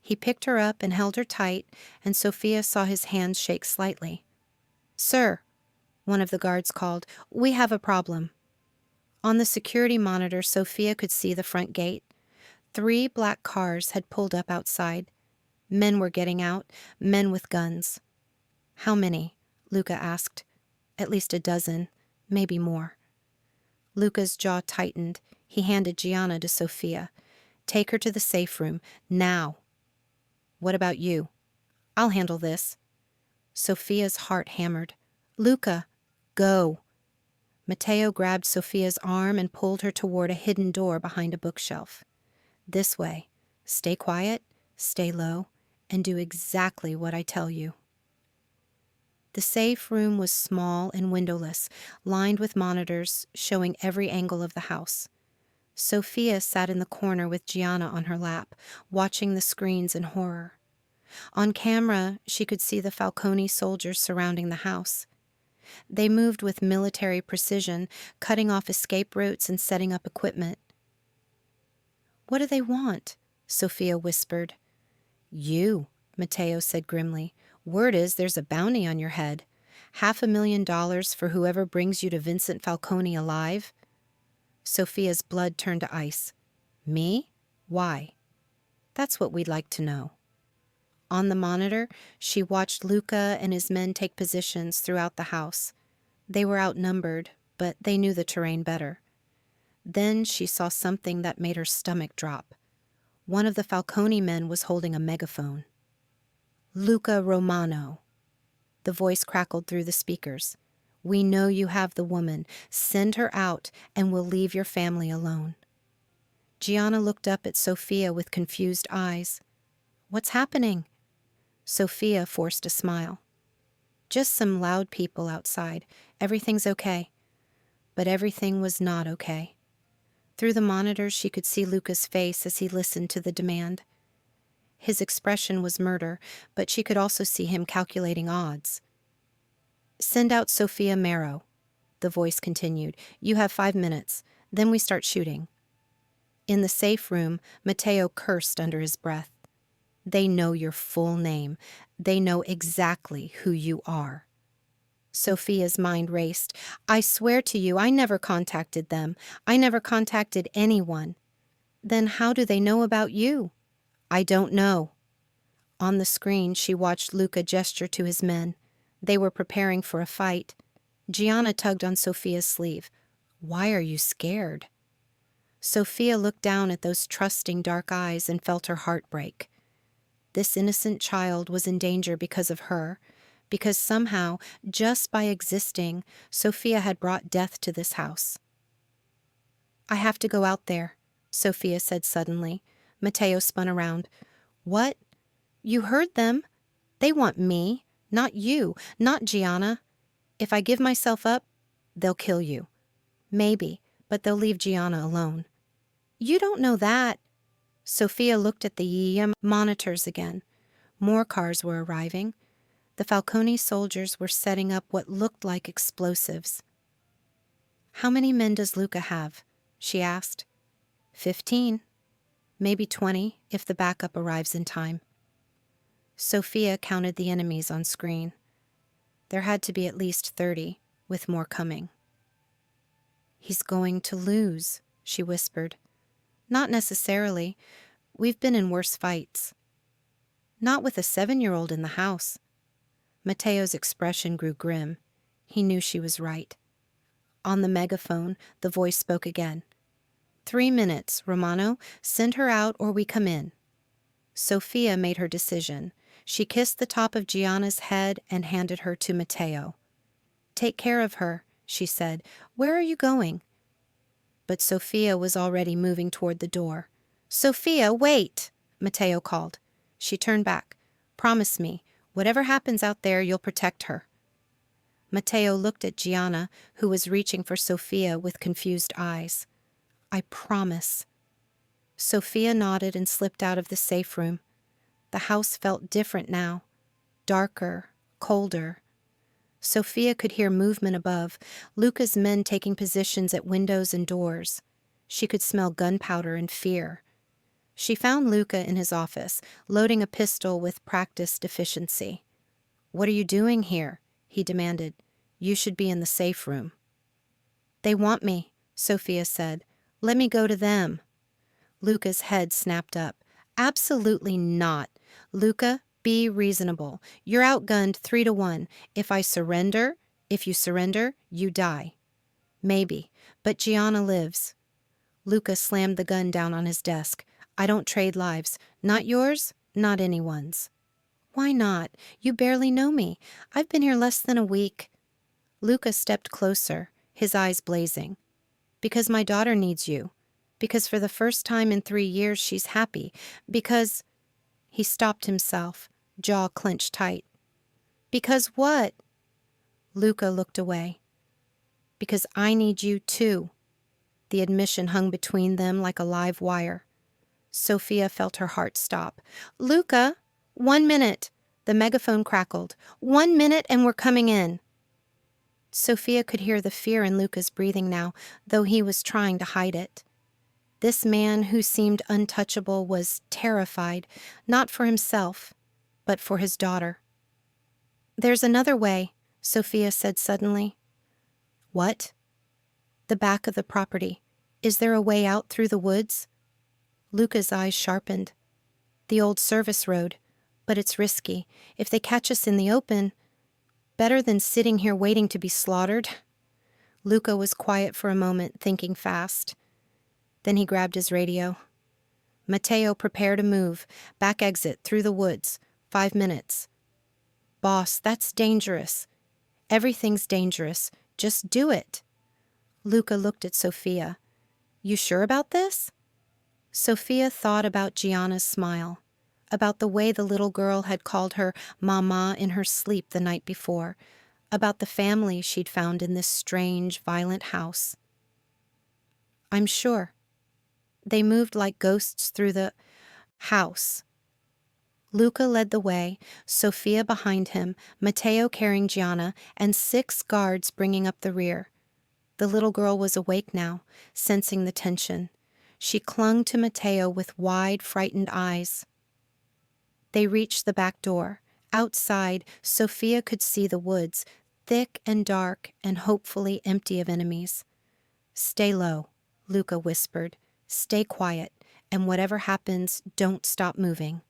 He picked her up and held her tight, and Sofia saw his hands shake slightly. "Sir," one of the guards called, "we have a problem." On the security monitor, Sofia could see the front gate. 3 black cars had pulled up outside. Men were getting out, men with guns. "How many?" Luca asked. "At least a dozen, maybe more." Luca's jaw tightened. He handed Gianna to Sofia. "Take her to the safe room, now." "What about you?" "I'll handle this." Sofia's heart hammered. "Luca, go." Matteo grabbed Sofia's arm and pulled her toward a hidden door behind a bookshelf. "This way. Stay quiet, stay low, and do exactly what I tell you." The safe room was small and windowless, lined with monitors showing every angle of the house. Sofia sat in the corner with Gianna on her lap, watching the screens in horror. On camera, she could see the Falcone soldiers surrounding the house. They moved with military precision, cutting off escape routes and setting up equipment. "What do they want?" Sofia whispered. "You," Matteo said grimly. "Word is there's a bounty on your head. $500,000 for whoever brings you to Vincent Falcone alive." Sofia's blood turned to ice. "Me? Why?" "That's what we'd like to know." On the monitor, she watched Luca and his men take positions throughout the house. They were outnumbered, but they knew the terrain better. Then she saw something that made her stomach drop. One of the Falcone men was holding a megaphone. "Luca Romano." The voice crackled through the speakers. "We know you have the woman. Send her out, and we'll leave your family alone." Gianna looked up at Sofia with confused eyes. "What's happening?" Sofia forced a smile. "Just some loud people outside. Everything's okay." But everything was not okay. Through the monitors, she could see Luca's face as he listened to the demand. His expression was murder, but she could also see him calculating odds. "Send out Sofia Marrow," the voice continued. "You have 5 minutes. Then we start shooting." In the safe room, Matteo cursed under his breath. "They know your full name. They know exactly who you are." Sofia's mind raced. "I swear to you, I never contacted them. I never contacted anyone." "Then how do they know about you?" "I don't know." On the screen, she watched Luca gesture to his men. They were preparing for a fight. Gianna tugged on Sofia's sleeve. "Why are you scared?" Sofia looked down at those trusting dark eyes and felt her heart break. This innocent child was in danger because of her, because somehow, just by existing, Sofia had brought death to this house. "I have to go out there," Sofia said suddenly. Matteo spun around. "What? You heard them. They want me, not you, not Gianna. If I give myself up, they'll kill you. Maybe, but they'll leave Gianna alone." "You don't know that." Sofia looked at the EM monitors again. More cars were arriving. The Falcone soldiers were setting up what looked like explosives. "How many men does Luca have?" she asked. 15. Maybe 20 if the backup arrives in time. Sofia counted the enemies on screen. There had to be at least 30, with more coming. "He's going to lose," she whispered. "Not necessarily. We've been in worse fights." "Not with a 7-year-old in the house." Matteo's expression grew grim. He knew she was right. On the megaphone, the voice spoke again. 3 minutes, Romano. Send her out or we come in." Sofia made her decision. She kissed the top of Gianna's head and handed her to Matteo. "Take care of her," she said. "Where are you going?" But Sofia was already moving toward the door. "Sofia, wait!" Matteo called. She turned back. "Promise me, whatever happens out there, you'll protect her." Matteo looked at Gianna, who was reaching for Sofia with confused eyes. "I promise." Sofia nodded and slipped out of the safe room. The house felt different now. Darker, colder. Sofia could hear movement above, Luca's men taking positions at windows and doors. She could smell gunpowder and fear. She found Luca in his office, loading a pistol with practiced efficiency. "What are you doing here?" he demanded. "You should be in the safe room." "They want me," Sofia said. "Let me go to them." Luca's head snapped up. "Absolutely not. Luca, be reasonable. You're outgunned 3-1. If you surrender, you die." "Maybe, but Gianna lives." Luca slammed the gun down on his desk. "I don't trade lives. Not yours, not anyone's." "Why not? You barely know me. I've been here less than a week." Luca stepped closer, his eyes blazing. "Because my daughter needs you. Because for the first time in 3 years she's happy. Because—" He stopped himself, jaw clenched tight. "Because what?" Luca looked away. "Because I need you too." The admission hung between them like a live wire. Sofia felt her heart stop. "Luca, 1 minute." The megaphone crackled. 1 minute and we're coming in." Sofia could hear the fear in Luca's breathing now, though he was trying to hide it. This man who seemed untouchable was terrified, not for himself, but for his daughter. "There's another way," Sofia said suddenly. "What?" "The back of the property. Is there a way out through the woods?" Luca's eyes sharpened. "The old service road. But it's risky. If they catch us in the open, better than sitting here waiting to be slaughtered." Luca was quiet for a moment, thinking fast. Then he grabbed his radio. "Matteo, prepare to move. Back exit, through the woods. 5 minutes." "Boss, that's dangerous." "Everything's dangerous. Just do it." Luca looked at Sofia. "You sure about this?" Sofia thought about Gianna's smile, about the way the little girl had called her Mama in her sleep the night before, about the family she'd found in this strange, violent house. "I'm sure." They moved like ghosts through the house. Luca led the way, Sofia behind him, Matteo carrying Gianna, and 6 guards bringing up the rear. The little girl was awake now, sensing the tension. She clung to Matteo with wide, frightened eyes. They reached the back door. Outside, Sofia could see the woods, thick and dark and hopefully empty of enemies. "Stay low," Luca whispered. "Stay quiet, and whatever happens, don't stop moving."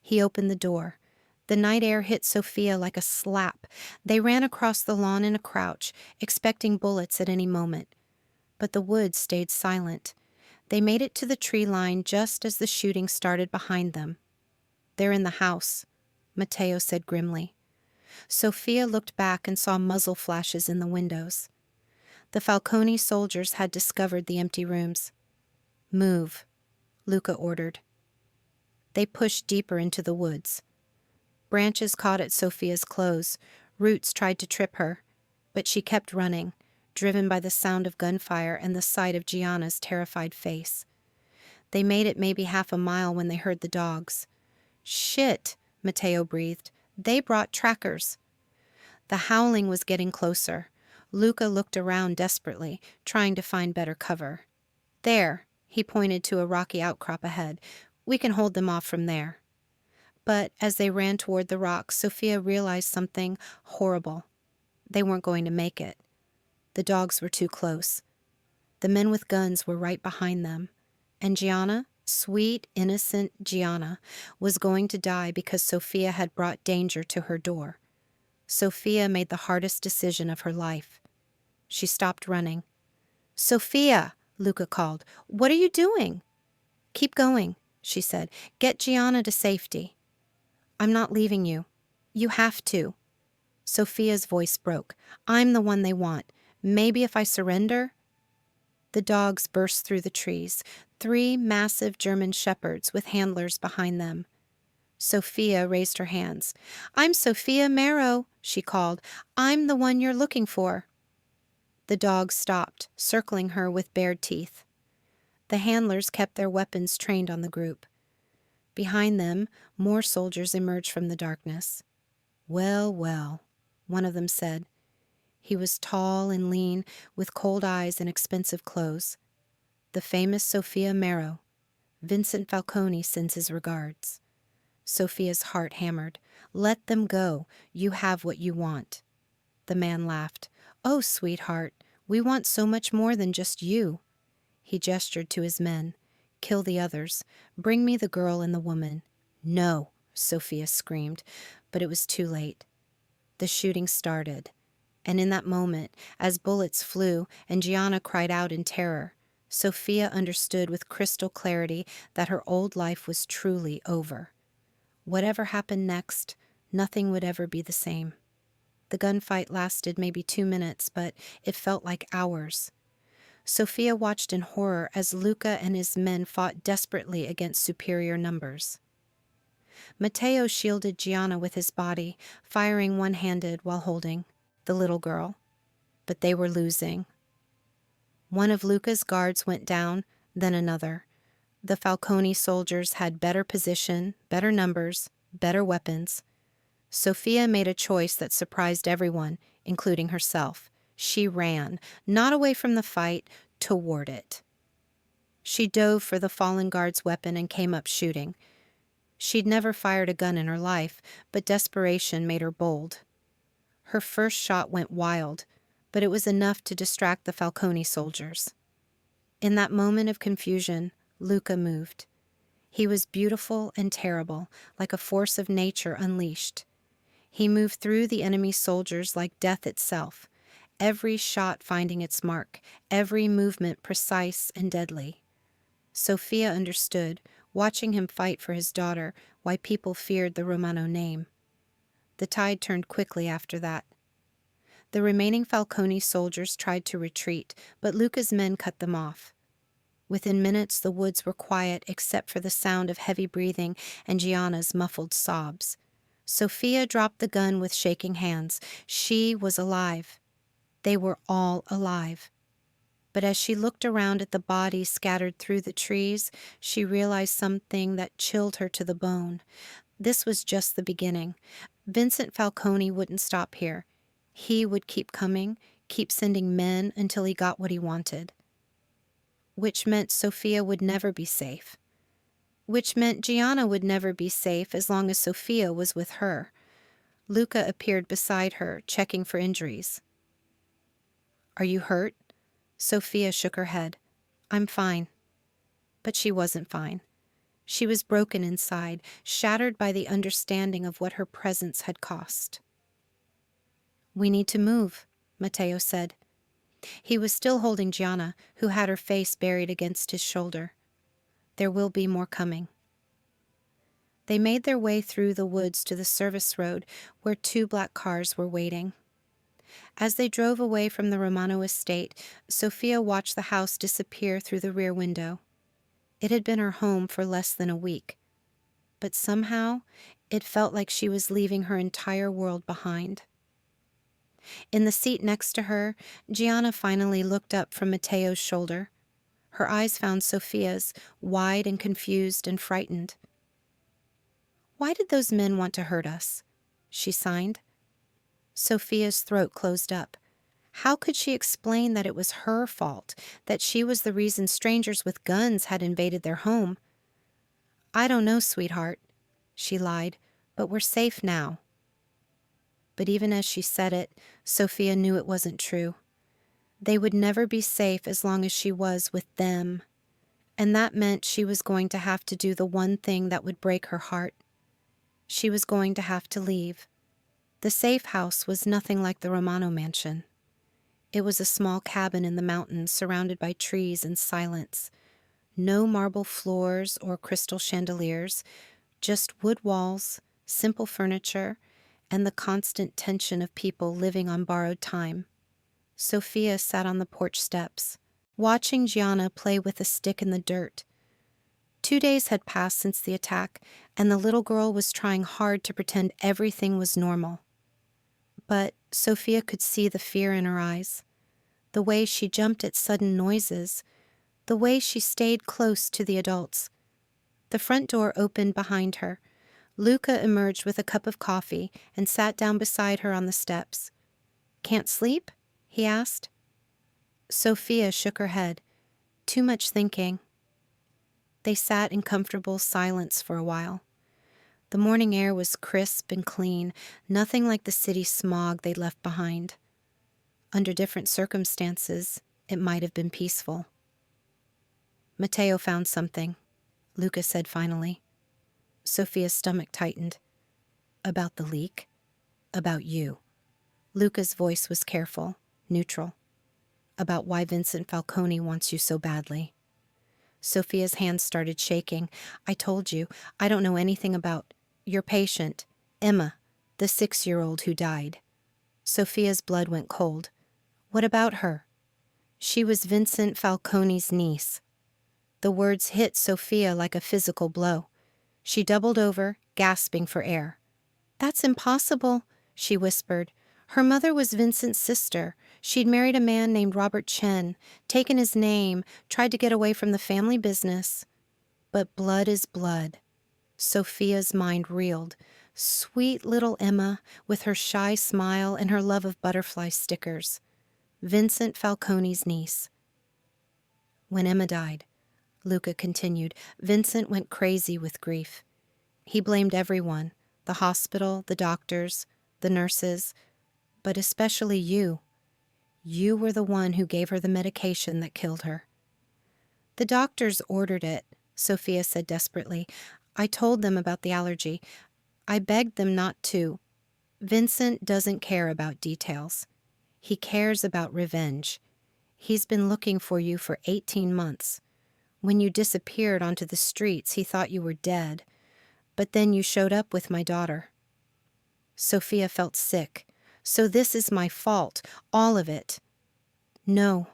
He opened the door. The night air hit Sofia like a slap. They ran across the lawn in a crouch, expecting bullets at any moment. But the woods stayed silent. They made it to the tree line just as the shooting started behind them. "They're in the house," Matteo said grimly. Sofia looked back and saw muzzle flashes in the windows. The Falcone soldiers had discovered the empty rooms. "Move," Luca ordered. They pushed deeper into the woods. Branches caught at Sofia's clothes. Roots tried to trip her, but she kept running, driven by the sound of gunfire and the sight of Gianna's terrified face. They made it maybe half a mile when they heard the dogs. "Shit," Matteo breathed. "They brought trackers." The howling was getting closer. Luca looked around desperately, trying to find better cover. "There," he pointed to a rocky outcrop ahead. "We can hold them off from there." But as they ran toward the rocks, Sofia realized something horrible. They weren't going to make it. The dogs were too close. The men with guns were right behind them. And Gianna, sweet, innocent Gianna, was going to die because Sofia had brought danger to her door. Sofia made the hardest decision of her life. She stopped running. "Sofia," Luca called. "What are you doing?" "Keep going," she said. "Get Gianna to safety." "I'm not leaving you. You have to." Sofia's voice broke. "I'm the one they want. Maybe if I surrender." The dogs burst through the trees, 3 massive German shepherds with handlers behind them. Sofia raised her hands. "I'm Sofia Marrow," she called. "I'm the one you're looking for." The dogs stopped, circling her with bared teeth. The handlers kept their weapons trained on the group. Behind them, more soldiers emerged from the darkness. "Well, well," one of them said. He was tall and lean, with cold eyes and expensive clothes. "The famous Sofia Marrow. Vincent Falcone sends his regards." Sofia's heart hammered. "Let them go. You have what you want." The man laughed. "Oh, sweetheart, we want so much more than just you." He gestured to his men. "Kill the others. Bring me the girl and the woman." "No," Sofia screamed, but it was too late. The shooting started. And in that moment, as bullets flew and Gianna cried out in terror, Sofia understood with crystal clarity that her old life was truly over. Whatever happened next, nothing would ever be the same. The gunfight lasted maybe 2 minutes, but it felt like hours. Sofia watched in horror as Luca and his men fought desperately against superior numbers. Matteo shielded Gianna with his body, firing one-handed while holding the little girl. But they were losing. One of Luca's guards went down, then another. The Falcone soldiers had better position, better numbers, better weapons. Sofia made a choice that surprised everyone, including herself. She ran, not away from the fight, toward it. She dove for the fallen guard's weapon and came up shooting. She'd never fired a gun in her life, but desperation made her bold. Her first shot went wild, but it was enough to distract the Falcone soldiers. In that moment of confusion, Luca moved. He was beautiful and terrible, like a force of nature unleashed. He moved through the enemy soldiers like death itself, every shot finding its mark, every movement precise and deadly. Sofia understood, watching him fight for his daughter, why people feared the Romano name. The tide turned quickly after that. The remaining Falcone soldiers tried to retreat, but Luca's men cut them off. Within minutes, the woods were quiet except for the sound of heavy breathing and Gianna's muffled sobs. Sofia dropped the gun with shaking hands. She was alive. They were all alive. But as she looked around at the bodies scattered through the trees, she realized something that chilled her to the bone. This was just the beginning. Vincent Falcone wouldn't stop here. He would keep coming, keep sending men until he got what he wanted. Which meant Sofia would never be safe. Which meant Gianna would never be safe as long as Sofia was with her. Luca appeared beside her, checking for injuries. "Are you hurt?" Sofia shook her head. "I'm fine." But she wasn't fine. She was broken inside, shattered by the understanding of what her presence had cost. "We need to move," Matteo said. He was still holding Gianna, who had her face buried against his shoulder. "There will be more coming." They made their way through the woods to the service road where 2 black cars were waiting. As they drove away from the Romano estate, Sofia watched the house disappear through the rear window. It had been her home for less than a week, but somehow it felt like she was leaving her entire world behind. In the seat next to her, Gianna finally looked up from Matteo's shoulder. Her eyes found Sofia's, wide and confused and frightened. "Why did those men want to hurt us?" she signed. Sofia's throat closed up. How could she explain that it was her fault, that she was the reason strangers with guns had invaded their home? "I don't know, sweetheart," she lied, "but we're safe now." But even as she said it, Sofia knew it wasn't true. They would never be safe as long as she was with them. And that meant she was going to have to do the one thing that would break her heart. She was going to have to leave. The safe house was nothing like the Romano mansion. It was a small cabin in the mountains surrounded by trees and silence. No marble floors or crystal chandeliers, just wood walls, simple furniture, and the constant tension of people living on borrowed time. Sofia sat on the porch steps, watching Gianna play with a stick in the dirt. 2 days had passed since the attack, and the little girl was trying hard to pretend everything was normal. But Sofia could see the fear in her eyes, the way she jumped at sudden noises, the way she stayed close to the adults. The front door opened behind her. Luca emerged with a cup of coffee and sat down beside her on the steps. "Can't sleep?" he asked. Sofia shook her head. "Too much thinking." They sat in comfortable silence for a while. The morning air was crisp and clean, nothing like the city smog they'd left behind. Under different circumstances, it might have been peaceful. "Matteo found something," Luca said finally. Sofia's stomach tightened. "About the leak? About you?" Luca's voice was careful, neutral. "About why Vincent Falcone wants you so badly." Sofia's hands started shaking. "I told you, I don't know anything about your patient, Emma, the 6-year-old who died." Sofia's blood went cold. "What about her?" "She was Vincent Falcone's niece." The words hit Sofia like a physical blow. She doubled over, gasping for air. "That's impossible," she whispered. "Her mother was Vincent's sister. She'd married a man named Robert Chen, taken his name, tried to get away from the family business. But blood is blood." Sofia's mind reeled. Sweet little Emma, with her shy smile and her love of butterfly stickers. Vincent Falcone's niece. "When Emma died," Luca continued, "Vincent went crazy with grief. He blamed everyone, the hospital, the doctors, the nurses, but especially you. You were the one who gave her the medication that killed her." "The doctors ordered it," Sofia said desperately. I told them about the allergy. I begged them not to. Vincent doesn't care about details. He cares about revenge. He's been looking for you for 18 months. When you disappeared onto the streets, he thought you were dead. But then you showed up with my daughter. Sofia felt sick. So this is my fault, all of it. No.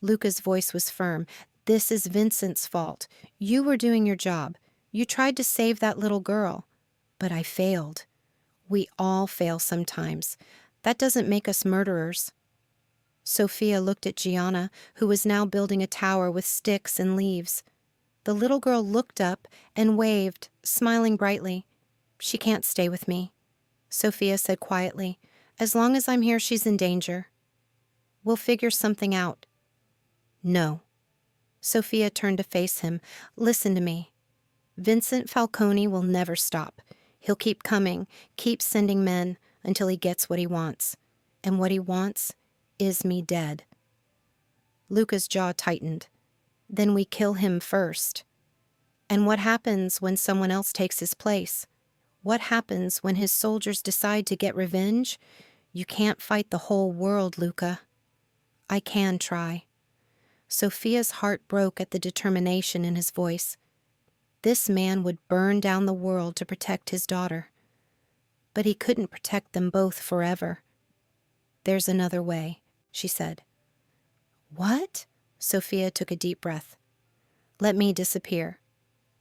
Luca's voice was firm. This is Vincent's fault. You were doing your job. You tried to save that little girl. But I failed. We all fail sometimes. That doesn't make us murderers. Sofia looked at Gianna, who was now building a tower with sticks and leaves. The little girl looked up and waved, smiling brightly. She can't stay with me, Sofia said quietly. As long as I'm here, she's in danger. We'll figure something out. No. Sofia turned to face him. Listen to me. Vincent Falcone will never stop. He'll keep coming, keep sending men, until he gets what he wants. And what he wants is me dead. Luca's jaw tightened. Then we kill him first. And what happens when someone else takes his place? What happens when his soldiers decide to get revenge? You can't fight the whole world, Luca. I can try. Sofia's heart broke at the determination in his voice. This man would burn down the world to protect his daughter. But he couldn't protect them both forever. There's another way, she said. What? Sofia took a deep breath. Let me disappear.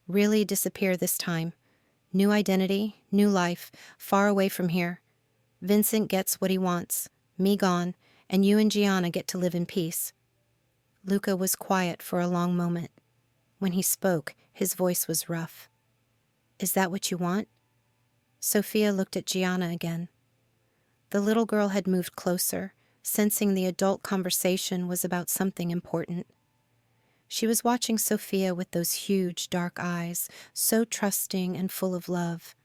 Really disappear this time. New identity, new life, far away from here. Vincent gets what he wants, me gone, and you and Gianna get to live in peace. Luca was quiet for a long moment. When he spoke, his voice was rough. Is that what you want? Sofia looked at Gianna again. The little girl had moved closer, sensing the adult conversation was about something important. She was watching Sofia with those huge, dark eyes, so trusting and full of love.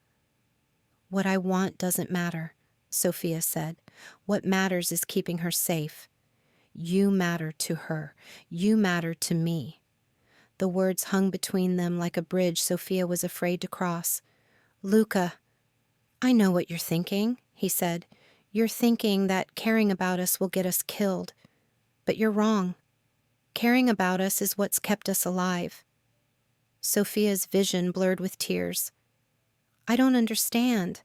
What I want doesn't matter, Sofia said. What matters is keeping her safe. You matter to her. You matter to me. The words hung between them like a bridge Sofia was afraid to cross. Luca, I know what you're thinking, he said. You're thinking that caring about us will get us killed. But you're wrong. Caring about us is what's kept us alive. Sofia's vision blurred with tears. I don't understand.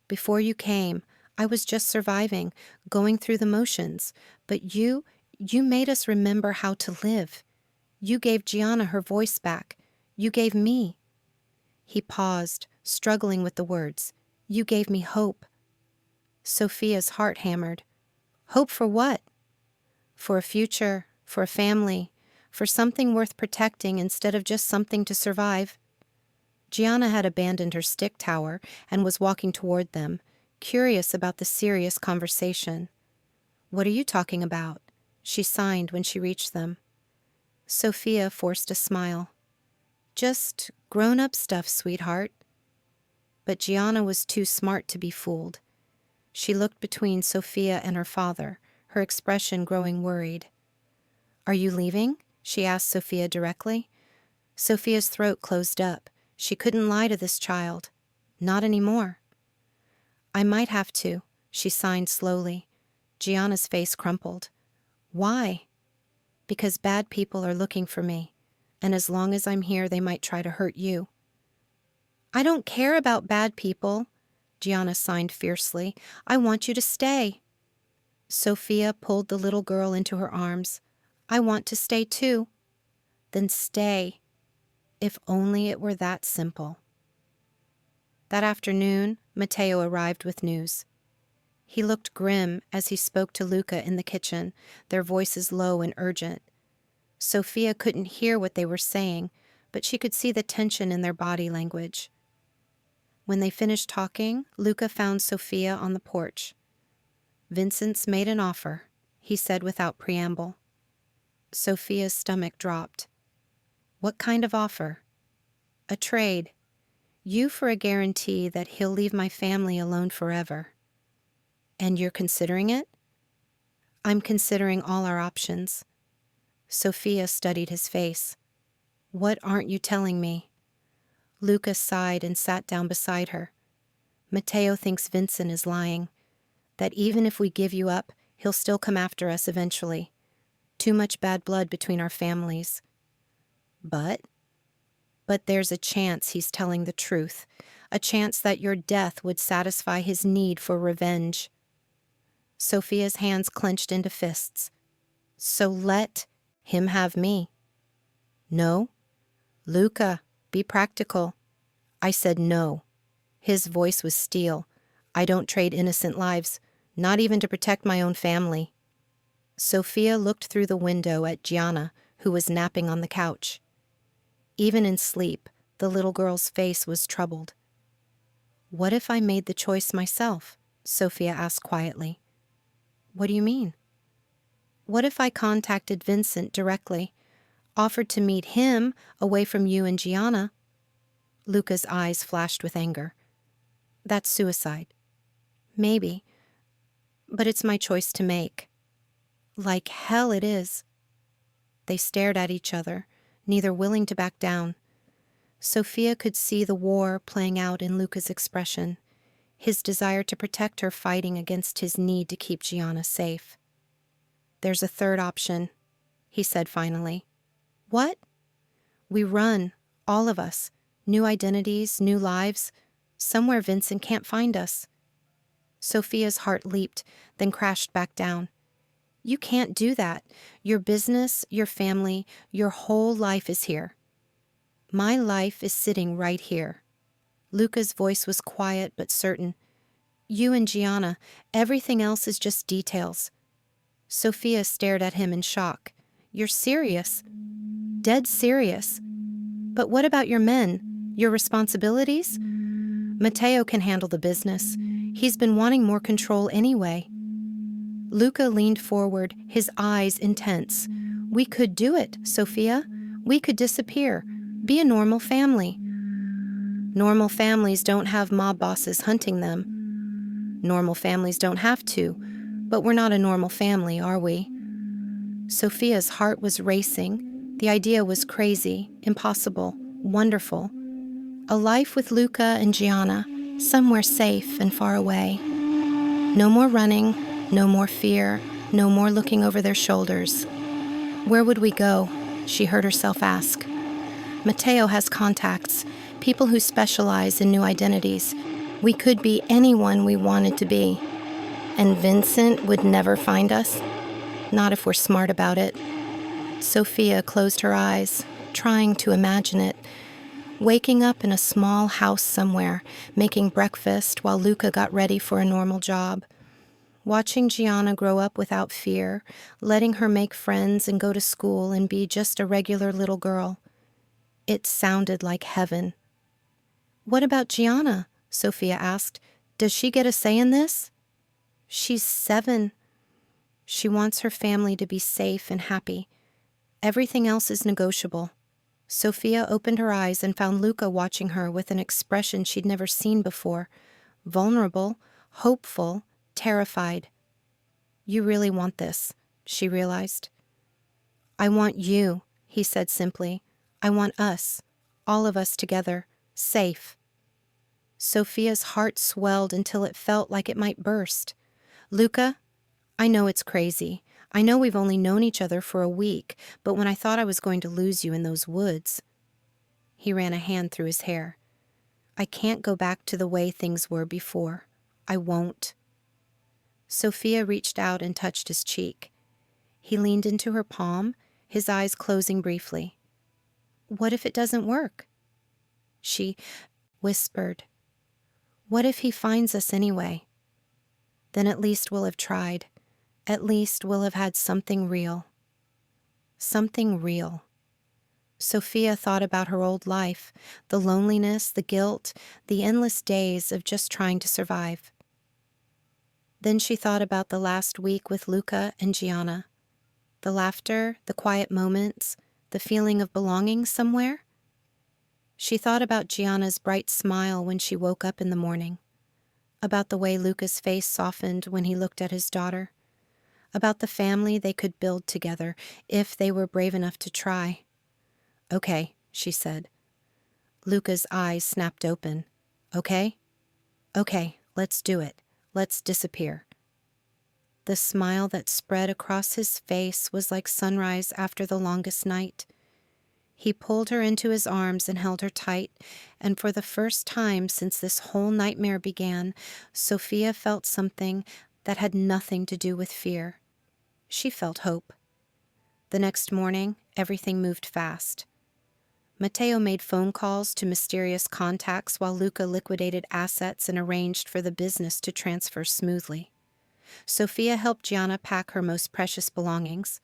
Before you came, I was just surviving, going through the motions. But you made us remember how to live. You gave Gianna her voice back. You gave me. He paused, struggling with the words. You gave me hope. Sofia's heart hammered. Hope for what? For a future, for a family, for something worth protecting instead of just something to survive. Gianna had abandoned her stick tower and was walking toward them, curious about the serious conversation. What are you talking about? She signed when she reached them. Sofia forced a smile. Just grown-up stuff, sweetheart. But Gianna was too smart to be fooled. She looked between Sofia and her father, her expression growing worried. Are you leaving? She asked Sofia directly. Sofia's throat closed up. She couldn't lie to this child. Not anymore. I might have to, she signed slowly. Gianna's face crumpled. Why? Because bad people are looking for me, and as long as I'm here, they might try to hurt you. I don't care about bad people, Gianna signed fiercely. I want you to stay. Sofia pulled the little girl into her arms. I want to stay too. Then stay. If only it were that simple. That afternoon, Matteo arrived with news. He looked grim as he spoke to Luca in the kitchen, their voices low and urgent. Sofia couldn't hear what they were saying, but she could see the tension in their body language. When they finished talking, Luca found Sofia on the porch. Vincent's made an offer, he said without preamble. Sofia's stomach dropped. What kind of offer? A trade. You for a guarantee that he'll leave my family alone forever. And you're considering it? I'm considering all our options. Sofia studied his face. What aren't you telling me? Luca sighed and sat down beside her. Matteo thinks Vincent is lying, that even if we give you up, he'll still come after us eventually. Too much bad blood between our families. But there's a chance he's telling the truth, a chance that your death would satisfy his need for revenge. Sofia's hands clenched into fists. So let him have me. No? Luca, be practical. I said no. His voice was steel. I don't trade innocent lives, not even to protect my own family. Sofia looked through the window at Gianna, who was napping on the couch. Even in sleep, the little girl's face was troubled. What if I made the choice myself? Sofia asked quietly. What do you mean? What if I contacted Vincent directly, offered to meet him away from you and Gianna? Luca's eyes flashed with anger. That's suicide. Maybe. But it's my choice to make. Like hell it is. They stared at each other, neither willing to back down. Sofia could see the war playing out in Luca's expression, his desire to protect her fighting against his need to keep Gianna safe. There's a third option, he said finally. What? We run, all of us. New identities, new lives. Somewhere Vincent can't find us. Sofia's heart leaped, then crashed back down. You can't do that. Your business, your family, your whole life is here. My life is sitting right here. Luca's voice was quiet but certain. You and Gianna, everything else is just details. Sofia stared at him in shock. You're serious. Dead serious. But what about your men? Your responsibilities? Matteo can handle the business. He's been wanting more control anyway. Luca leaned forward, his eyes intense. We could do it, Sofia. We could disappear. Be a normal family. Normal families don't have mob bosses hunting them. Normal families don't have to. But we're not a normal family, are we? Sofia's heart was racing. The idea was crazy, impossible, wonderful. A life with Luca and Gianna, somewhere safe and far away. No more running, no more fear, no more looking over their shoulders. Where would we go? She heard herself ask. Matteo has contacts, people who specialize in new identities. We could be anyone we wanted to be. And Vincent would never find us? Not if we're smart about it. Sofia closed her eyes, trying to imagine it. Waking up in a small house somewhere, making breakfast while Luca got ready for a normal job. Watching Gianna grow up without fear, letting her make friends and go to school and be just a regular little girl. It sounded like heaven. What about Gianna? Sofia asked. Does she get a say in this? She's 7. She wants her family to be safe and happy. Everything else is negotiable. Sofia opened her eyes and found Luca watching her with an expression she'd never seen before. Vulnerable, hopeful, terrified. You really want this, she realized. I want you, he said simply. I want us, all of us together, safe. Sofia's heart swelled until it felt like it might burst. Luca, I know it's crazy. I know we've only known each other for a week, but when I thought I was going to lose you in those woods... He ran a hand through his hair. I can't go back to the way things were before. I won't. Sofia reached out and touched his cheek. He leaned into her palm, his eyes closing briefly. What if it doesn't work? She whispered. What if he finds us anyway? Then at least we'll have tried. At least we'll have had something real. Something real. Sofia thought about her old life, the loneliness, the guilt, the endless days of just trying to survive. Then she thought about the last week with Luca and Gianna. The laughter, the quiet moments, the feeling of belonging somewhere. She thought about Gianna's bright smile when she woke up in the morning, about the way Luca's face softened when he looked at his daughter, about the family they could build together if they were brave enough to try. Okay, she said. Luca's eyes snapped open. Okay? Okay, let's do it. Let's disappear. The smile that spread across his face was like sunrise after the longest night. He pulled her into his arms and held her tight, and for the first time since this whole nightmare began, Sofia felt something that had nothing to do with fear. She felt hope. The next morning, everything moved fast. Matteo made phone calls to mysterious contacts while Luca liquidated assets and arranged for the business to transfer smoothly. Sofia helped Gianna pack her most precious belongings: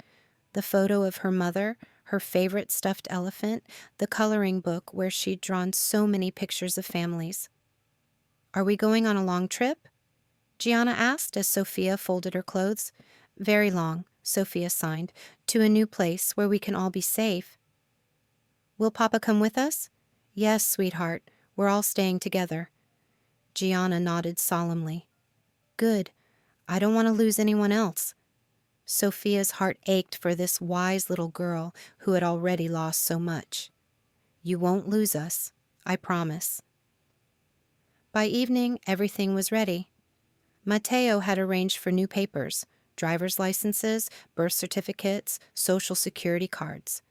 the photo of her mother, her favorite stuffed elephant, the coloring book where she'd drawn so many pictures of families. "Are we going on a long trip?" Gianna asked as Sofia folded her clothes. "Very long," Sofia signed, "to a new place where we can all be safe." "Will Papa come with us?" "Yes, sweetheart. We're all staying together." Gianna nodded solemnly. "Good. I don't want to lose anyone else." Sofia's heart ached for this wise little girl who had already lost so much. "You won't lose us, I promise." By evening, everything was ready. Matteo had arranged for new papers: driver's licenses, birth certificates, social security cards.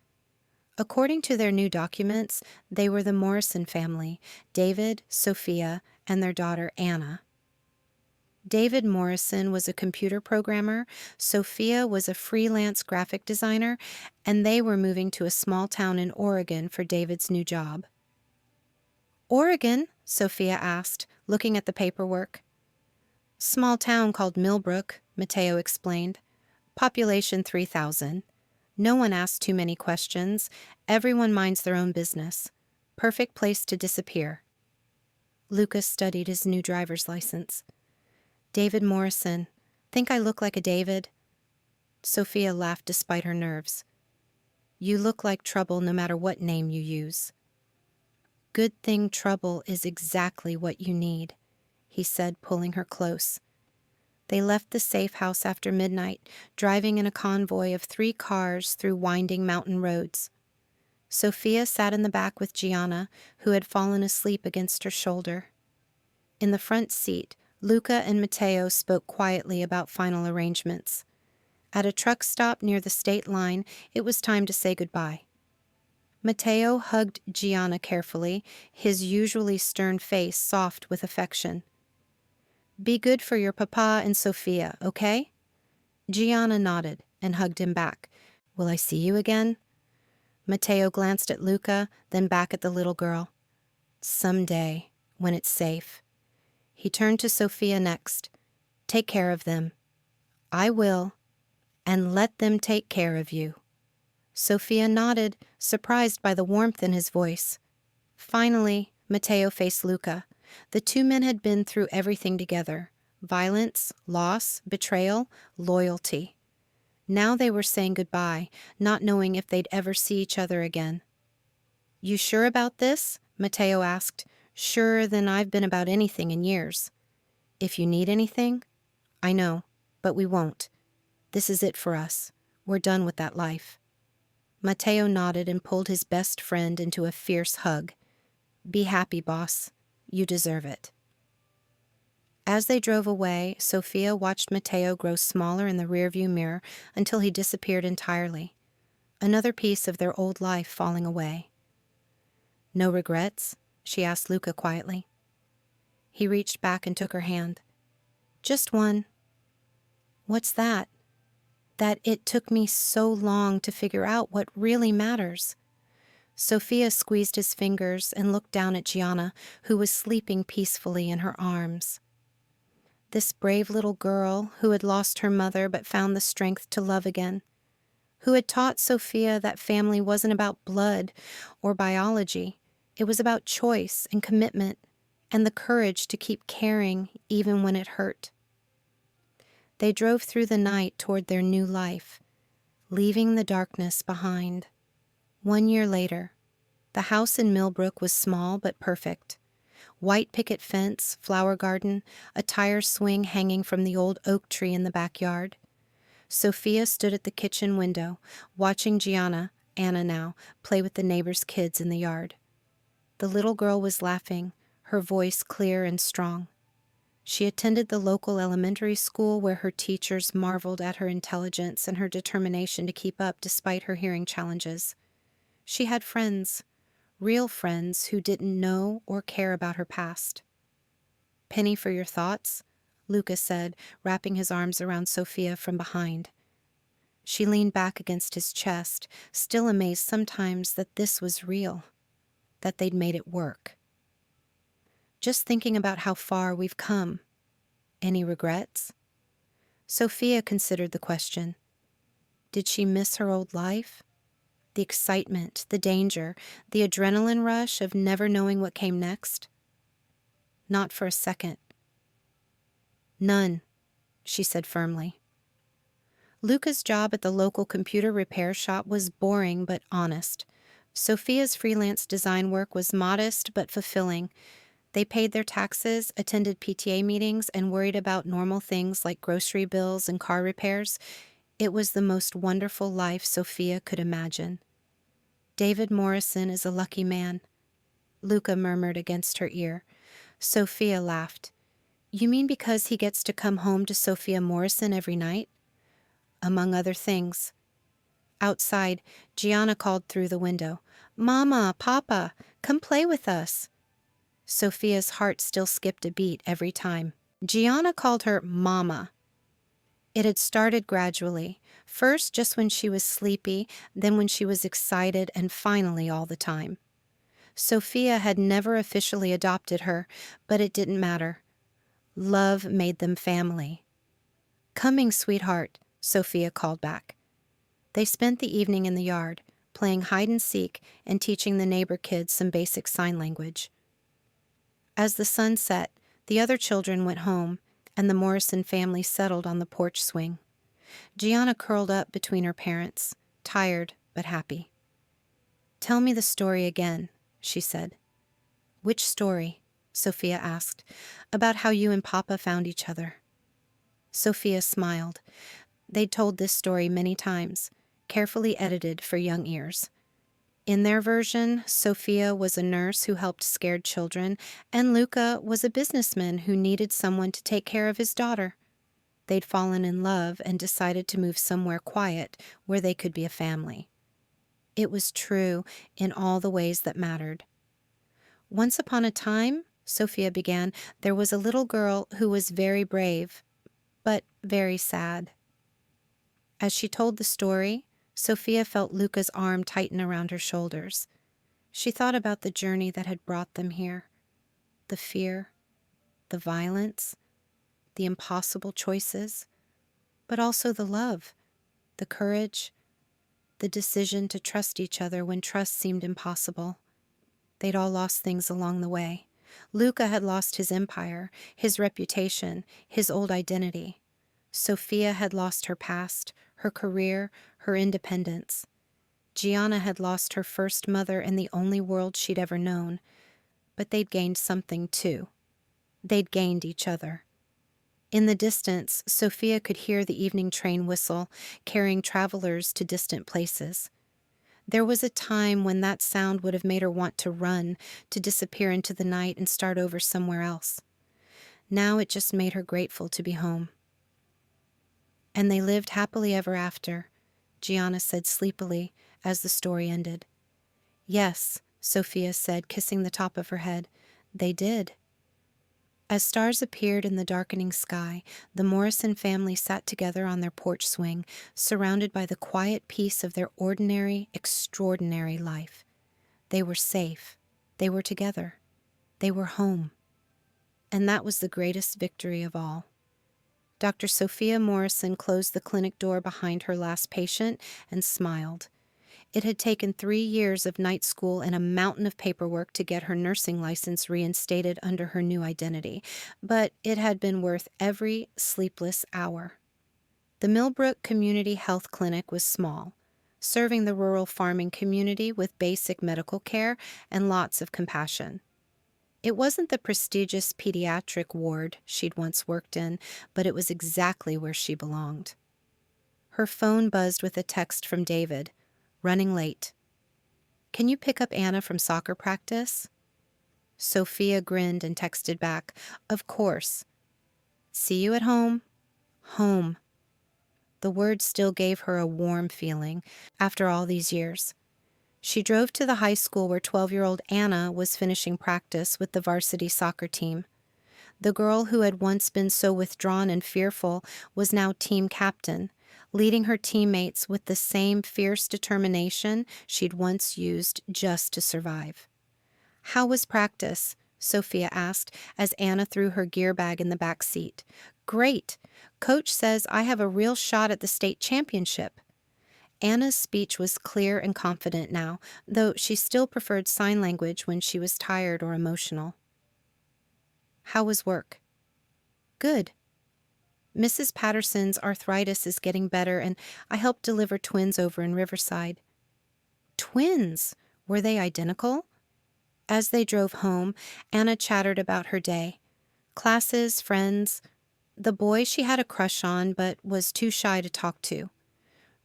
According to their new documents, they were the Morrison family: David, Sofia, and their daughter Anna. David Morrison was a computer programmer, Sofia was a freelance graphic designer, and they were moving to a small town in Oregon for David's new job. "Oregon?" Sofia asked, looking at the paperwork. "Small town called Millbrook," Matteo explained. "Population 3,000. No one asks too many questions. Everyone minds their own business. Perfect place to disappear." Lucas studied his new driver's license. "David Morrison. Think I look like a David?" Sofia laughed despite her nerves. "You look like trouble no matter what name you use." "Good thing trouble is exactly what you need," he said, pulling her close. They left the safe house after midnight, driving in a convoy of 3 cars through winding mountain roads. Sofia sat in the back with Gianna, who had fallen asleep against her shoulder. In the front seat, Luca and Matteo spoke quietly about final arrangements. At a truck stop near the state line, it was time to say goodbye. Matteo hugged Gianna carefully, his usually stern face soft with affection. "Be good for your papa and Sofia, okay?" Gianna nodded and hugged him back. "Will I see you again?" Matteo glanced at Luca, then back at the little girl. "Someday, when it's safe." He turned to Sofia next. "Take care of them." "I will. And let them take care of you." Sofia nodded, surprised by the warmth in his voice. Finally, Matteo faced Luca. The two men had been through everything together: violence, loss, betrayal, loyalty. Now they were saying goodbye, not knowing if they'd ever see each other again. "You sure about this?" Matteo asked. "Surer than I've been about anything in years." "If you need anything?" "I know, but we won't. This is it for us. We're done with that life." Matteo nodded and pulled his best friend into a fierce hug. "Be happy, boss. You deserve it." As they drove away, Sofia watched Matteo grow smaller in the rearview mirror until he disappeared entirely. Another piece of their old life falling away. "No regrets?" she asked Luca quietly. He reached back and took her hand. "Just one." "What's that?" "That it took me so long to figure out what really matters." Sofia squeezed his fingers and looked down at Gianna, who was sleeping peacefully in her arms. This brave little girl who had lost her mother but found the strength to love again, who had taught Sofia that family wasn't about blood or biology. It was about choice and commitment and the courage to keep caring even when it hurt. They drove through the night toward their new life, leaving the darkness behind. 1 year later, the house in Millbrook was small but perfect. White picket fence, flower garden, a tire swing hanging from the old oak tree in the backyard. Sofia stood at the kitchen window, watching Gianna, Anna now, play with the neighbors' kids in the yard. The little girl was laughing, her voice clear and strong. She attended the local elementary school where her teachers marveled at her intelligence and her determination to keep up despite her hearing challenges. She had friends, real friends who didn't know or care about her past. "Penny for your thoughts," Luca said, wrapping his arms around Sofia from behind. She leaned back against his chest, still amazed sometimes that this was real, that they'd made it work. "Just thinking about how far we've come. Any regrets?" Sofia considered the question. Did she miss her old life? The excitement, the danger, the adrenaline rush of never knowing what came next? Not for a second. "None," she said firmly. Luca's job at the local computer repair shop was boring but honest. Sofia's freelance design work was modest but fulfilling. They paid their taxes, attended PTA meetings, and worried about normal things like grocery bills and car repairs. It was the most wonderful life Sofia could imagine. "David Morrison is a lucky man," Luca murmured against her ear. Sofia laughed. "You mean because he gets to come home to Sofia Morrison every night?" "Among other things." Outside, Gianna called through the window. "Mama, Papa, come play with us." Sofia's heart still skipped a beat every time. Gianna called her Mama. It had started gradually, first just when she was sleepy, then when she was excited, and finally all the time. Sofia had never officially adopted her, but it didn't matter. Love made them family. "Coming, sweetheart," Sofia called back. They spent the evening in the yard, playing hide and seek and teaching the neighbor kids some basic sign language. As the sun set, the other children went home, and the Morrison family settled on the porch swing. Gianna curled up between her parents, tired but happy. "Tell me the story again," she said. "Which story?" Sofia asked. "About how you and Papa found each other." Sofia smiled. They'd told this story many times, carefully edited for young ears. In their version, Sofia was a nurse who helped scared children, and Luca was a businessman who needed someone to take care of his daughter. They'd fallen in love and decided to move somewhere quiet where they could be a family. It was true in all the ways that mattered. "Once upon a time," Sofia began, "there was a little girl who was very brave, but very sad." As she told the story, Sofia felt Luca's arm tighten around her shoulders. She thought about the journey that had brought them here. The fear, the violence, the impossible choices, but also the love, the courage, the decision to trust each other when trust seemed impossible. They'd all lost things along the way. Luca had lost his empire, his reputation, his old identity. Sofia had lost her past, her career, her independence. Gianna had lost her first mother and the only world she'd ever known. But they'd gained something, too. They'd gained each other. In the distance, Sofia could hear the evening train whistle, carrying travelers to distant places. There was a time when that sound would have made her want to run, to disappear into the night and start over somewhere else. Now it just made her grateful to be home. "And they lived happily ever after," Gianna said sleepily as the story ended. "Yes," Sofia said, kissing the top of her head. "They did." As stars appeared in the darkening sky, the Morrison family sat together on their porch swing, surrounded by the quiet peace of their ordinary, extraordinary life. They were safe. They were together. They were home. And that was the greatest victory of all. Dr. Sofia Morrison closed the clinic door behind her last patient and smiled. It had taken 3 years of night school and a mountain of paperwork to get her nursing license reinstated under her new identity, but it had been worth every sleepless hour. The Millbrook Community Health Clinic was small, serving the rural farming community with basic medical care and lots of compassion. It wasn't the prestigious pediatric ward she'd once worked in, but it was exactly where she belonged. Her phone buzzed with a text from David. running late. Can you pick up Anna from soccer practice? Sofia grinned and texted back, Of course. See you at home. Home. The word still gave her a warm feeling after all these years. She drove to the high school where 12-year-old Anna was finishing practice with the varsity soccer team. The girl who had once been so withdrawn and fearful was now team captain, leading her teammates with the same fierce determination she'd once used just to survive. How was practice? Sofia asked as Anna threw her gear bag in the back seat. Great. Coach says I have a real shot at the state championship. Anna's speech was clear and confident now, though she still preferred sign language when she was tired or emotional. How was work? Good. Mrs. Patterson's arthritis is getting better, and I helped deliver twins over in Riverside. Twins? Were they identical? As they drove home, Anna chattered about her day. Classes, friends, the boy she had a crush on but was too shy to talk to.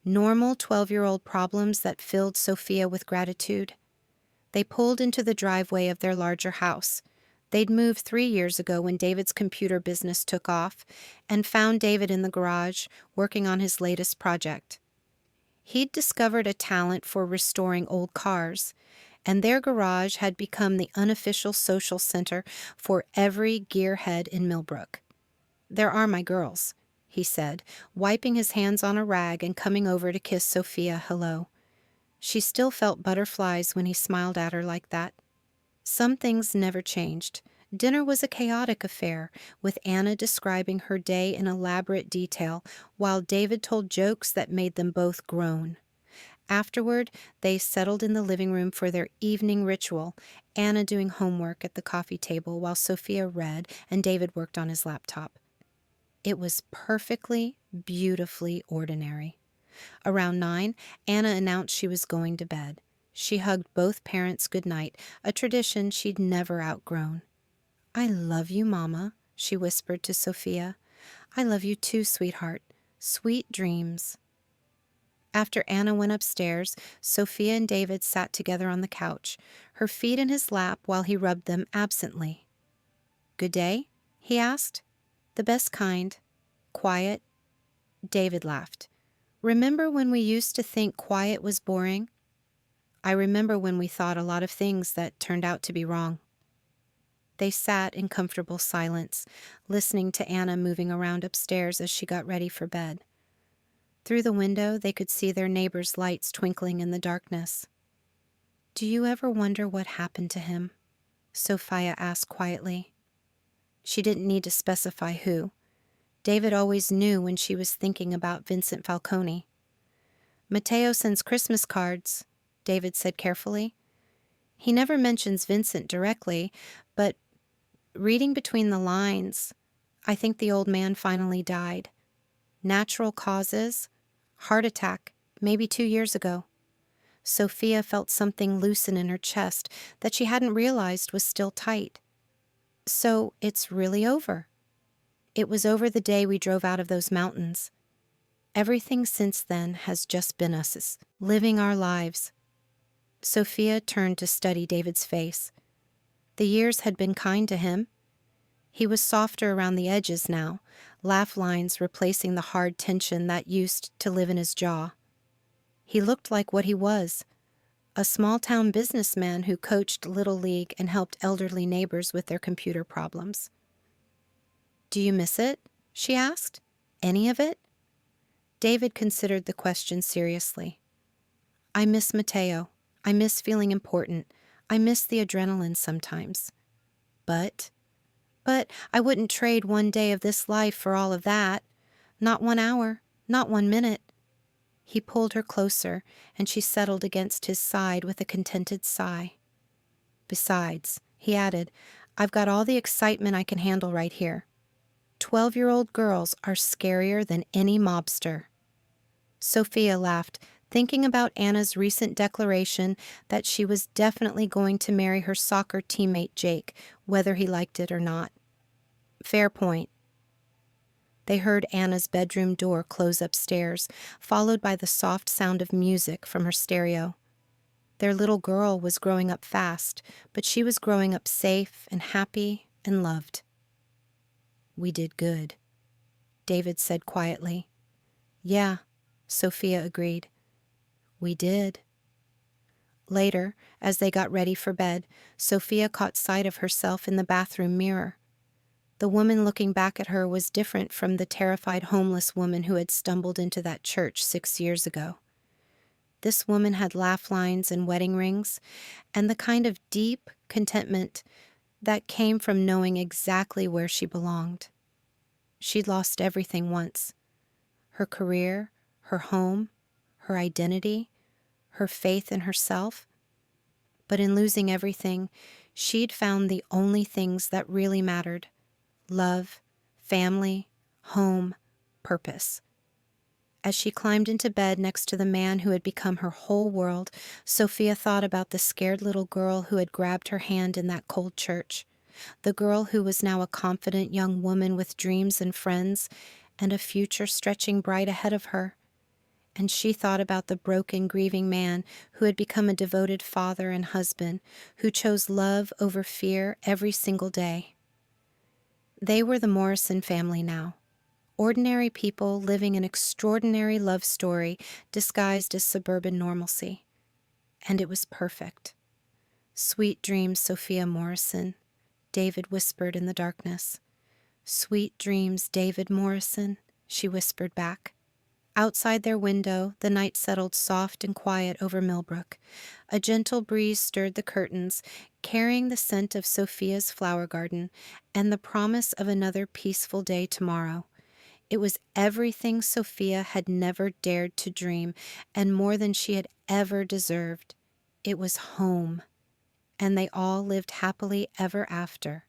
Normal 12-year-old problems that filled Sofia with gratitude. They pulled into the driveway of their larger house. They'd moved 3 years ago when David's computer business took off, and found David in the garage working on his latest project. He'd discovered a talent for restoring old cars, and their garage had become the unofficial social center for every gearhead in Millbrook. There are my girls, he said, wiping his hands on a rag and coming over to kiss Sofia hello. She still felt butterflies when he smiled at her like that. Some things never changed. Dinner was a chaotic affair, with Anna describing her day in elaborate detail, while David told jokes that made them both groan. Afterward, they settled in the living room for their evening ritual, Anna doing homework at the coffee table while Sofia read and David worked on his laptop. It was perfectly, beautifully ordinary. Around 9, Anna announced she was going to bed. She hugged both parents goodnight, a tradition she'd never outgrown. I love you, Mama, she whispered to Sofia. I love you too, sweetheart. Sweet dreams. After Anna went upstairs, Sofia and David sat together on the couch, her feet in his lap while he rubbed them absently. Good day? He asked. The best kind. Quiet. David laughed. Remember when we used to think quiet was boring? I remember when we thought a lot of things that turned out to be wrong. They sat in comfortable silence, listening to Anna moving around upstairs as she got ready for bed. Through the window, they could see their neighbor's lights twinkling in the darkness. Do you ever wonder what happened to him? Sofia asked quietly. She didn't need to specify who. David always knew when she was thinking about Vincent Falcone. Matteo sends Christmas cards, David said carefully. He never mentions Vincent directly, but reading between the lines, I think the old man finally died. Natural causes, heart attack, maybe 2 years ago. Sofia felt something loosen in her chest that she hadn't realized was still tight. So it's really over. It was over the day we drove out of those mountains. Everything since then has just been us, living our lives. Sofia turned to study David's face. The years had been kind to him. He was softer around the edges now, laugh lines replacing the hard tension that used to live in his jaw. He looked like what he was, a small-town businessman who coached Little League and helped elderly neighbors with their computer problems. Do you miss it? She asked. Any of it? David considered the question seriously. I miss Matteo. I miss feeling important. I miss the adrenaline sometimes. But I wouldn't trade one day of this life for all of that. Not 1 hour, not 1 minute. He pulled her closer, and she settled against his side with a contented sigh. Besides, he added, I've got all the excitement I can handle right here. 12-year-old girls are scarier than any mobster. Sofia laughed, thinking about Anna's recent declaration that she was definitely going to marry her soccer teammate Jake, whether he liked it or not. Fair point. They heard Anna's bedroom door close upstairs, followed by the soft sound of music from her stereo. Their little girl was growing up fast, but she was growing up safe and happy and loved. "We did good," David said quietly. "Yeah," Sofia agreed. "We did." Later, as they got ready for bed, Sofia caught sight of herself in the bathroom mirror. The woman looking back at her was different from the terrified homeless woman who had stumbled into that church 6 years ago. This woman had laugh lines and wedding rings, and the kind of deep contentment that came from knowing exactly where she belonged. She'd lost everything once: her career, her home, her identity, her faith in herself. But in losing everything, she'd found the only things that really mattered: love, family, home, purpose. As she climbed into bed next to the man who had become her whole world, Sofia thought about the scared little girl who had grabbed her hand in that cold church, the girl who was now a confident young woman with dreams and friends, and a future stretching bright ahead of her. And she thought about the broken, grieving man who had become a devoted father and husband, who chose love over fear every single day. They were the Morrison family now. Ordinary people living an extraordinary love story disguised as suburban normalcy. And it was perfect. "Sweet dreams, Sofia Morrison," David whispered in the darkness. "Sweet dreams, David Morrison," she whispered back. Outside their window, the night settled soft and quiet over Millbrook. A gentle breeze stirred the curtains, carrying the scent of Sofia's flower garden and the promise of another peaceful day tomorrow. It was everything Sofia had never dared to dream, and more than she had ever deserved. It was home, and they all lived happily ever after.